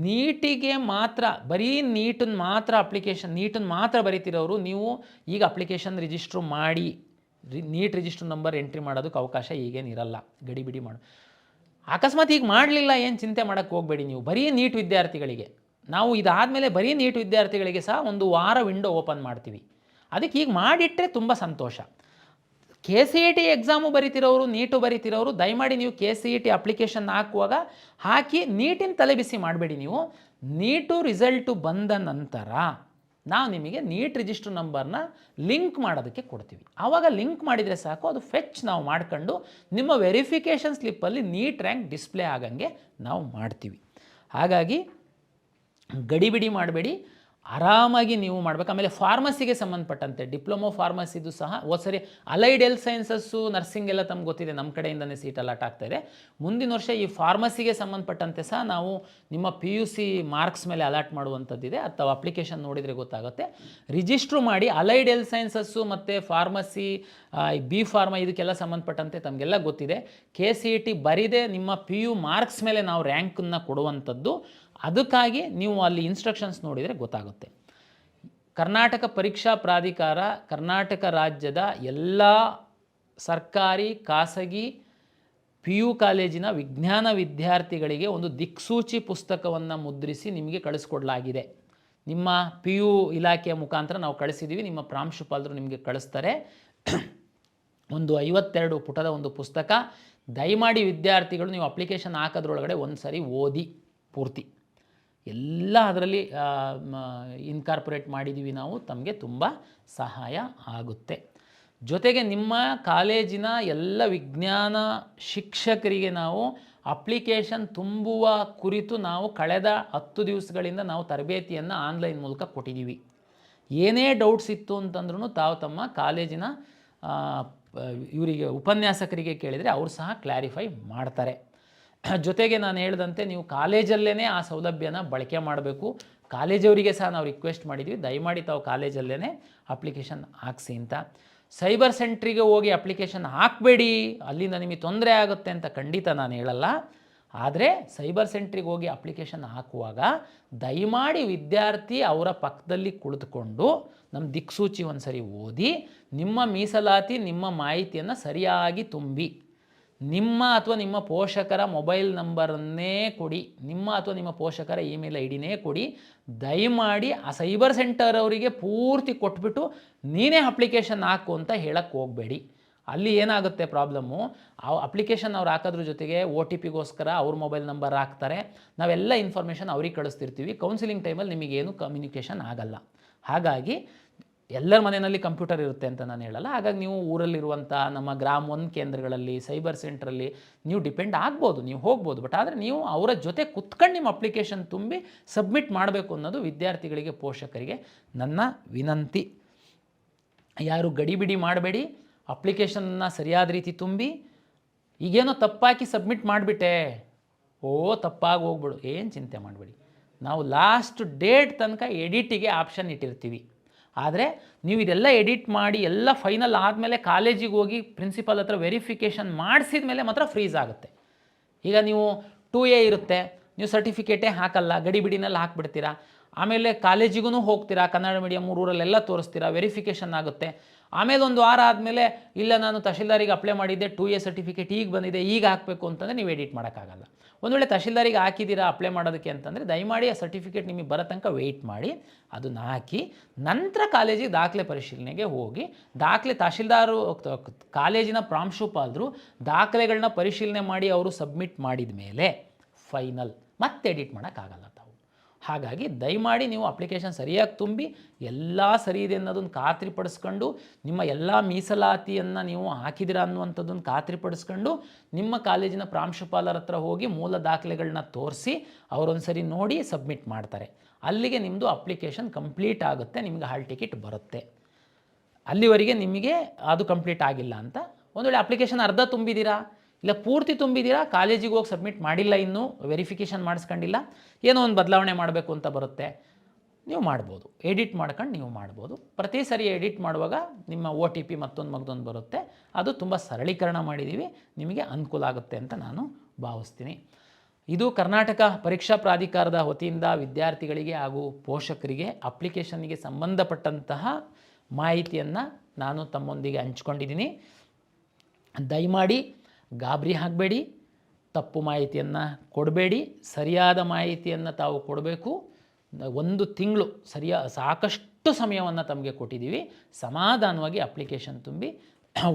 ನೀಟಿಗೆ ಮಾತ್ರ, ಬರೀ ನೀಟನ್ನು ಮಾತ್ರ ಬರೀತಿರೋರು ನೀವು ಈಗ ಅಪ್ಲಿಕೇಶನ್ ರಿಜಿಸ್ಟ್ರು ಮಾಡಿ ನೀಟ್ ರಿಜಿಸ್ಟ್ರ್ ನಂಬರ್ ಎಂಟ್ರಿ ಮಾಡೋದಕ್ಕೆ ಅವಕಾಶ ಈಗೇನಿರಲ್ಲ. ಗಡಿಬಿಡಿ ಅಕಸ್ಮಾತ್ ಈಗ ಮಾಡಲಿಲ್ಲ ಏನು ಚಿಂತೆ ಮಾಡೋಕ್ಕೆ ಹೋಗಬೇಡಿ. ನೀವು ಬರೀ ನೀಟ್ ವಿದ್ಯಾರ್ಥಿಗಳಿಗೆ ನಾವು ಇದಾದಮೇಲೆ ಬರೀ ನೀಟ್ ವಿದ್ಯಾರ್ಥಿಗಳಿಗೆ ಸಹ 1 ವಾರ ವಿಂಡೋ ಓಪನ್ ಮಾಡ್ತೀವಿ. ಅದಕ್ಕೆ ಈಗ ಮಾಡಿಟ್ಟರೆ ತುಂಬ ಸಂತೋಷ. KCET ಎಕ್ಸಾಮು ಬರೀತಿರೋರು, ನೀಟು ಬರೀತಿರೋರು ದಯಮಾಡಿ ನೀವು KCET ಅಪ್ಲಿಕೇಶನ್ ಹಾಕುವಾಗ ಹಾಕಿ ನೀಟಿನ ತಲೆಬಿಸಿ ಮಾಡಬೇಡಿ. ನೀವು ನೀಟು ರಿಸಲ್ಟು ಬಂದ ನಂತರ ನಾವು ನಿಮಗೆ ನೀಟ್ ರಿಜಿಸ್ಟ್ರ್ ನಂಬರ್ನ ಲಿಂಕ್ ಮಾಡೋದಕ್ಕೆ ಕೊಡ್ತೀವಿ. ಆವಾಗ ಲಿಂಕ್ ಮಾಡಿದರೆ ಸಾಕು, ಅದು ಫೆಚ್ ನಾವು ಮಾಡ್ಕೊಂಡು ನಿಮ್ಮ ವೆರಿಫಿಕೇಷನ್ ಸ್ಲಿಪ್ಪಲ್ಲಿ ನೀಟ್ ರ್ಯಾಂಕ್ ಡಿಸ್ಪ್ಲೇ ಆಗಂಗೆ ನಾವು ಮಾಡ್ತೀವಿ. ಹಾಗಾಗಿ ಗಡಿಬಿಡಿ ಮಾಡಬೇಡಿ, ಆರಾಮಾಗಿ ನೀವು ಮಾಡಬೇಕು. ಆಮೇಲೆ ಫಾರ್ಮಸಿಗೆ ಸಂಬಂಧಪಟ್ಟಂತೆ ಡಿಪ್ಲೊಮೊ ಫಾರ್ಮಸಿದು ಸಹ ಸರಿ ಅಲೈಡ್ ಹೆಲ್ತ್ ಸೈನ್ಸಸ್ಸು ನರ್ಸಿಂಗ್ ಎಲ್ಲ ತಮ್ಗೆ ಗೊತ್ತಿದೆ, ನಮ್ಮ ಕಡೆಯಿಂದನೇ ಸೀಟ್ ಅಲಾಟ್ ಆಗ್ತಾಯಿದೆ. ಮುಂದಿನ ವರ್ಷ ಈ ಫಾರ್ಮಸಿಗೆ ಸಂಬಂಧಪಟ್ಟಂತೆ ಸಹ ನಾವು ನಿಮ್ಮ PUC ಮಾರ್ಕ್ಸ್ ಮೇಲೆ ಅಲಾಟ್ ಮಾಡುವಂಥದ್ದಿದೆ. ಅಥವಾ ಅಪ್ಲಿಕೇಶನ್ ನೋಡಿದರೆ ಗೊತ್ತಾಗುತ್ತೆ. ರಿಜಿಸ್ಟ್ರು ಮಾಡಿ. ಅಲೈಡ್ ಹೆಲ್ತ್ ಸೈನ್ಸಸ್ಸು ಮತ್ತು ಫಾರ್ಮಸಿ, B ಫಾರ್ಮಾ ಇದಕ್ಕೆಲ್ಲ ಸಂಬಂಧಪಟ್ಟಂತೆ ತಮಗೆಲ್ಲ ಗೊತ್ತಿದೆ. KCET ಬರೀದೆ ನಿಮ್ಮ PU ಮಾರ್ಕ್ಸ್ ಮೇಲೆ ನಾವು ರ್ಯಾಂಕನ್ನು ಕೊಡುವಂಥದ್ದು. ಅದಕ್ಕಾಗಿ ನೀವು ಅಲ್ಲಿ ಇನ್ಸ್ಟ್ರಕ್ಷನ್ಸ್ ನೋಡಿದರೆ ಗೊತ್ತಾಗುತ್ತೆ. ಕರ್ನಾಟಕ ಪರೀಕ್ಷಾ ಪ್ರಾಧಿಕಾರ ಕರ್ನಾಟಕ ರಾಜ್ಯದ ಎಲ್ಲ ಸರ್ಕಾರಿ ಖಾಸಗಿ PU ಕಾಲೇಜಿನ ವಿಜ್ಞಾನ ವಿದ್ಯಾರ್ಥಿಗಳಿಗೆ ಒಂದು ದಿಕ್ಸೂಚಿ ಪುಸ್ತಕವನ್ನು ಮುದ್ರಿಸಿ ನಿಮಗೆ ಕಳಿಸ್ಕೊಡ್ಲಾಗಿದೆ. ನಿಮ್ಮ PU ಇಲಾಖೆಯ ಮುಖಾಂತರ ನಾವು ಕಳಿಸಿದ್ದೀವಿ. ನಿಮ್ಮ ಪ್ರಾಂಶುಪಾಲರು ನಿಮಗೆ ಕಳಿಸ್ತಾರೆ. ಒಂದು 52 ಪುಟದ ಒಂದು ಪುಸ್ತಕ. ದಯಮಾಡಿ ವಿದ್ಯಾರ್ಥಿಗಳು ನೀವು ಅಪ್ಲಿಕೇಶನ್ ಹಾಕೋದ್ರೊಳಗಡೆ ಒಂದು ಸರಿ ಓದಿ ಪೂರ್ತಿ. ಎಲ್ಲ ಅದರಲ್ಲಿ ಇನ್ಕಾರ್ಪೊರೇಟ್ ಮಾಡಿದ್ದೀವಿ ನಾವು, ತಮಗೆ ತುಂಬ ಸಹಾಯ ಆಗುತ್ತೆ. ಜೊತೆಗೆ ನಿಮ್ಮ ಕಾಲೇಜಿನ ಎಲ್ಲ ವಿಜ್ಞಾನ ಶಿಕ್ಷಕರಿಗೆ ನಾವು ಅಪ್ಲಿಕೇಶನ್ ತುಂಬುವ ಕುರಿತು ನಾವು ಕಳೆದ 10 ದಿವಸಗಳಿಂದ ನಾವು ತರಬೇತಿಯನ್ನು ಆನ್ಲೈನ್ ಮೂಲಕ ಕೊಟ್ಟಿದ್ದೀವಿ. ಏನೇ ಡೌಟ್ಸ್ ಇತ್ತು ಅಂತಂದ್ರೂ ತಾವು ತಮ್ಮ ಕಾಲೇಜಿನ ಇವರಿಗೆ ಉಪನ್ಯಾಸಕರಿಗೆ ಕೇಳಿದರೆ ಅವರು ಸಹ ಕ್ಲಾರಿಫೈ ಮಾಡ್ತಾರೆ. ಜೊತೆಗೆ ನಾನು ಹೇಳಿದಂತೆ ನೀವು ಕಾಲೇಜಲ್ಲೇ ಆ ಸೌಲಭ್ಯನ ಬಳಕೆ ಮಾಡಬೇಕು. ಕಾಲೇಜವರಿಗೆ ಸಹ ನಾವು ರಿಕ್ವೆಸ್ಟ್ ಮಾಡಿದ್ವಿ, ದಯಮಾಡಿ ತಾವು ಕಾಲೇಜಲ್ಲೇ ಅಪ್ಲಿಕೇಶನ್ ಹಾಕ್ಸಿ ಅಂತ. ಸೈಬರ್ ಸೆಂಟ್ರಿಗೆ ಹೋಗಿ ಅಪ್ಲಿಕೇಶನ್ ಹಾಕಬೇಡಿ, ಅಲ್ಲಿಂದ ನಿಮಗೆ ತೊಂದರೆ ಆಗುತ್ತೆ ಅಂತ ಖಂಡಿತ ನಾನು ಹೇಳಲ್ಲ. ಆದರೆ ಸೈಬರ್ ಸೆಂಟ್ರಿಗೆ ಹೋಗಿ ಅಪ್ಲಿಕೇಶನ್ ಹಾಕುವಾಗ ದಯಮಾಡಿ ವಿದ್ಯಾರ್ಥಿ ಅವರ ಪಕ್ಕದಲ್ಲಿ ಕುಳಿತುಕೊಂಡು ನಮ್ಮ ದಿಕ್ಸೂಚಿ ಒಂದು ಸರಿ ಓದಿ ನಿಮ್ಮ ಮೀಸಲಾತಿ ನಿಮ್ಮ ಮಾಹಿತಿಯನ್ನು ಸರಿಯಾಗಿ ತುಂಬಿ, ನಿಮ್ಮ ಅಥವಾ ನಿಮ್ಮ ಪೋಷಕರ ಮೊಬೈಲ್ ನಂಬರನ್ನೇ ಕೊಡಿ, ನಿಮ್ಮ ಅಥವಾ ನಿಮ್ಮ ಪೋಷಕರ ಇಮೇಲ್ ಐಡಿನೇ ಕೊಡಿ. ದಯಮಾಡಿ ಆ ಸೈಬರ್ ಸೆಂಟರ್ ಅವರಿಗೆ ಪೂರ್ತಿ ಕೊಟ್ಬಿಟ್ಟು ನೀನೇ ಅಪ್ಲಿಕೇಶನ್ ಹಾಕು ಅಂತ ಹೇಳಕ್ಕೆ ಹೋಗಬೇಡಿ. ಅಲ್ಲಿ ಏನಾಗುತ್ತೆ ಪ್ರಾಬ್ಲಮ್ಮು, ಆ ಅಪ್ಲಿಕೇಶನ್ ಅವ್ರು ಹಾಕೋದ್ರ ಜೊತೆಗೆ OTPಗೋಸ್ಕರ ಅವ್ರ ಮೊಬೈಲ್ ನಂಬರ್ ಹಾಕ್ತಾರೆ. ನಾವೆಲ್ಲ ಇನ್ಫಾರ್ಮೇಷನ್ ಅವ್ರಿಗೆ ಕಳಿಸ್ತಿರ್ತೀವಿ. ಕೌನ್ಸಿಲಿಂಗ್ ಟೈಮಲ್ಲಿ ನಿಮಗೇನು ಕಮ್ಯುನಿಕೇಷನ್ ಆಗಲ್ಲ. ಹಾಗಾಗಿ ಎಲ್ಲರ ಮನೆಯಲ್ಲಿ ಕಂಪ್ಯೂಟರ್ ಇರುತ್ತೆ ಅಂತ ನಾನು ಹೇಳಲ್ಲ. ಹಾಗಾಗಿ ನೀವು ಊರಲ್ಲಿರುವಂಥ ನಮ್ಮ ಗ್ರಾಮ 1 ಕೇಂದ್ರಗಳಲ್ಲಿ ಸೈಬರ್ ಸೆಂಟ್ರಲ್ಲಿ ನೀವು ಡಿಪೆಂಡ್ ಆಗ್ಬೋದು, ನೀವು ಹೋಗ್ಬೋದು. ಬಟ್ ಆದರೆ ನೀವು ಅವರ ಜೊತೆ ಕುತ್ಕೊಂಡು ನಿಮ್ಮ ಅಪ್ಲಿಕೇಶನ್ ತುಂಬಿ ಸಬ್ಮಿಟ್ ಮಾಡಬೇಕು ಅನ್ನೋದು ವಿದ್ಯಾರ್ಥಿಗಳಿಗೆ, ಪೋಷಕರಿಗೆ ನನ್ನ ವಿನಂತಿ. ಯಾರು ಗಡಿಬಿಡಿ ಮಾಡಬೇಡಿ, ಅಪ್ಲಿಕೇಶನ್ನ ಸರಿಯಾದ ರೀತಿ ತುಂಬಿ. ಈಗೇನೋ ತಪ್ಪಾಕಿ ಸಬ್ಮಿಟ್ ಮಾಡಿಬಿಟ್ಟೆ, ತಪ್ಪಾಗಿ ಹೋಗ್ಬಿಡು, ಏನು ಚಿಂತೆ ಮಾಡಬೇಡಿ. ನಾವು ಲಾಸ್ಟ್ ಡೇಟ್ ತನಕ ಎಡಿಟಿಗೆ ಆಪ್ಷನ್ ಇಟ್ಟಿರ್ತೀವಿ. ಆದರೆ ನೀವು ಇದೆಲ್ಲ ಎಡಿಟ್ ಮಾಡಿ ಎಲ್ಲ ಫೈನಲ್ ಆದಮೇಲೆ ಕಾಲೇಜಿಗೆ ಹೋಗಿ ಪ್ರಿನ್ಸಿಪಲ್ ಹತ್ರ ವೆರಿಫಿಕೇಷನ್ ಮಾಡಿಸಿದ ಮೇಲೆ ಮಾತ್ರ ಫ್ರೀಸ್ ಆಗುತ್ತೆ. ಈಗ ನೀವು 2A ಇರುತ್ತೆ, ನೀವು ಸರ್ಟಿಫಿಕೇಟೇ ಹಾಕಲ್ಲ, ಗಡಿಬಿಡಿನಲ್ಲಿ ಹಾಕ್ಬಿಡ್ತೀರಾ. ಆಮೇಲೆ ಕಾಲೇಜಿಗೂ ಹೋಗ್ತೀರಾ, ಕನ್ನಡ ಮೀಡಿಯಮ್ ಊರಲ್ಲೆಲ್ಲ ತೋರಿಸ್ತೀರಾ, ವೆರಿಫಿಕೇಷನ್ ಆಗುತ್ತೆ. ಆಮೇಲೆ ಒಂದು ವಾರ ಆದಮೇಲೆ ಇಲ್ಲ ನಾನು ತಹಶೀಲ್ದಾರಿಗೆ ಅಪ್ಲೈ ಮಾಡಿದ್ದೆ, 2A ಸರ್ಟಿಫಿಕೇಟ್ ಈಗ ಬಂದಿದೆ, ಈಗ ಹಾಕಬೇಕು ಅಂತಂದರೆ ನೀವು ಎಡಿಟ್ ಮಾಡೋಕ್ಕಾಗಲ್ಲ. ಒಂದು ವೇಳೆ ತಹಶೀಲ್ದಾರಿಗೆ ಹಾಕಿದ್ದೀರಾ ಅಪ್ಲೈ ಮಾಡೋದಕ್ಕೆ ಅಂತಂದರೆ ದಯಮಾಡಿ ಆ ಸರ್ಟಿಫಿಕೇಟ್ ನಿಮಗೆ ಬರೋ ತನಕ ವೆಯ್ಟ್ ಮಾಡಿ, ಅದನ್ನು ಹಾಕಿ ನಂತರ ಕಾಲೇಜಿಗೆ ದಾಖಲೆ ಪರಿಶೀಲನೆಗೆ ಹೋಗಿ. ತಹಶೀಲ್ದಾರು ಕಾಲೇಜಿನ ಪ್ರಾಂಶುಪಾಲರು ದಾಖಲೆಗಳನ್ನ ಪರಿಶೀಲನೆ ಮಾಡಿ ಅವರು ಸಬ್ಮಿಟ್ ಮಾಡಿದ ಮೇಲೆ ಫೈನಲ್ ಮತ್ತೆ ಎಡಿಟ್ ಮಾಡೋಕ್ಕಾಗಲ್ಲ ತಾವು. ಹಾಗಾಗಿ ದಯಮಾಡಿ ನೀವು ಅಪ್ಲಿಕೇಶನ್ ಸರಿಯಾಗಿ ತುಂಬಿ ಎಲ್ಲ ಸರಿ ಇದೆ ಅನ್ನೋದನ್ನು ಖಾತ್ರಿಪಡಿಸ್ಕೊಂಡು, ನಿಮ್ಮ ಎಲ್ಲ ಮೀಸಲಾತಿಯನ್ನು ನೀವು ಹಾಕಿದಿರ ಅನ್ನುವಂಥದ್ದನ್ನು ಖಾತ್ರಿಪಡಿಸ್ಕೊಂಡು ನಿಮ್ಮ ಕಾಲೇಜಿನ ಪ್ರಾಂಶುಪಾಲರ ಹತ್ರ ಹೋಗಿ ಮೂಲ ದಾಖಲೆಗಳನ್ನ ತೋರಿಸಿ ಅವರೊಂದು ಸರಿ ನೋಡಿ ಸಬ್ಮಿಟ್ ಮಾಡ್ತಾರೆ. ಅಲ್ಲಿಗೆ ನಿಮ್ಮದು ಅಪ್ಲಿಕೇಶನ್ ಕಂಪ್ಲೀಟ್ ಆಗುತ್ತೆ, ನಿಮಗೆ ಹಾಲ್ ಟಿಕೆಟ್ ಬರುತ್ತೆ. ಅಲ್ಲಿವರೆಗೆ ನಿಮಗೆ ಅದು ಕಂಪ್ಲೀಟ್ ಆಗಿಲ್ಲ ಅಂತ, ಒಂದು ವೇಳೆ ಅಪ್ಲಿಕೇಶನ್ ಅರ್ಧ ತುಂಬಿದ್ದೀರಾ ಇಲ್ಲ ಪೂರ್ತಿ ತುಂಬಿದ್ದೀರಾ, ಕಾಲೇಜಿಗೆ ಹೋಗಿ ಸಬ್ಮಿಟ್ ಮಾಡಿಲ್ಲ, ಇನ್ನೂ ವೆರಿಫಿಕೇಷನ್ ಮಾಡಿಸ್ಕೊಂಡಿಲ್ಲ, ಏನೋ ಒಂದು ಬದಲಾವಣೆ ಮಾಡಬೇಕು ಅಂತ ಬರುತ್ತೆ, ನೀವು ಮಾಡ್ಬೋದು. ಎಡಿಟ್ ಮಾಡ್ಕೊಂಡು ನೀವು ಮಾಡ್ಬೋದು. ಪ್ರತಿ ಸರಿ ಎಡಿಟ್ ಮಾಡುವಾಗ ನಿಮ್ಮ OTP ಮತ್ತೊಂದು ಬರುತ್ತೆ. ಅದು ತುಂಬ ಸರಳೀಕರಣ ಮಾಡಿದ್ದೀವಿ, ನಿಮಗೆ ಅನುಕೂಲ ಆಗುತ್ತೆ ಅಂತ ನಾನು ಭಾವಿಸ್ತೀನಿ. ಇದು ಕರ್ನಾಟಕ ಪರೀಕ್ಷಾ ಪ್ರಾಧಿಕಾರದ ವತಿಯಿಂದ ವಿದ್ಯಾರ್ಥಿಗಳಿಗೆ ಹಾಗೂ ಪೋಷಕರಿಗೆ ಅಪ್ಲಿಕೇಶನ್ನಿಗೆ ಸಂಬಂಧಪಟ್ಟಂತಹ ಮಾಹಿತಿಯನ್ನು ನಾನು ತಮ್ಮೊಂದಿಗೆ ಹಂಚ್ಕೊಂಡಿದ್ದೀನಿ. ದಯಮಾಡಿ ಗಾಬರಿ ಆಗಬೇಡಿ, ತಪ್ಪು ಮಾಹಿತಿಯನ್ನು ಕೊಡಬೇಡಿ, ಸರಿಯಾದ ಮಾಹಿತಿಯನ್ನು ತಾವು ಕೊಡಬೇಕು. 1 ತಿಂಗಳು ಸಾಕಷ್ಟು ಸಮಯವನ್ನು ತಮಗೆ ಕೊಟ್ಟಿದ್ದೀವಿ. ಸಮಾಧಾನವಾಗಿ ಅಪ್ಲಿಕೇಶನ್ ತುಂಬಿ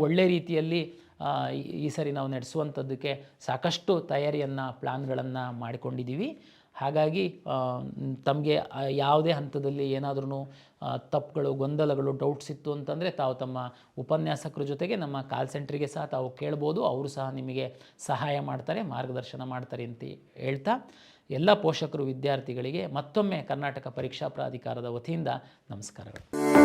ಒಳ್ಳೆ ರೀತಿಯಲ್ಲಿ ಈ ಸರಿ ನಾವು ನಡೆಸುವಂಥದ್ದಕ್ಕೆ ಸಾಕಷ್ಟು ತಯಾರಿಯನ್ನು ಪ್ಲ್ಯಾನ್ಗಳನ್ನು ಮಾಡಿಕೊಂಡಿದ್ದೀವಿ. ಹಾಗಾಗಿ ತಮಗೆ ಯಾವುದೇ ಹಂತದಲ್ಲಿ ಏನಾದ್ರೂ ತಪ್ಪುಗಳು, ಗೊಂದಲಗಳು, ಡೌಟ್ಸ್ ಇತ್ತು ಅಂತಂದರೆ ತಾವು ತಮ್ಮ ಉಪನ್ಯಾಸಕರ ಜೊತೆಗೆ ನಮ್ಮ ಕಾಲ್ ಸೆಂಟ್ರಿಗೆ ಸಹ ತಾವು ಕೇಳ್ಬೋದು. ಅವರು ಸಹ ನಿಮಗೆ ಸಹಾಯ ಮಾಡ್ತಾರೆ, ಮಾರ್ಗದರ್ಶನ ಮಾಡ್ತಾರೆ ಅಂತ ಹೇಳ್ತಾ ಎಲ್ಲ ಪೋಷಕರು, ವಿದ್ಯಾರ್ಥಿಗಳಿಗೆ ಮತ್ತೊಮ್ಮೆ ಕರ್ನಾಟಕ ಪರೀಕ್ಷಾ ಪ್ರಾಧಿಕಾರದ ವತಿಯಿಂದ ನಮಸ್ಕಾರಗಳು.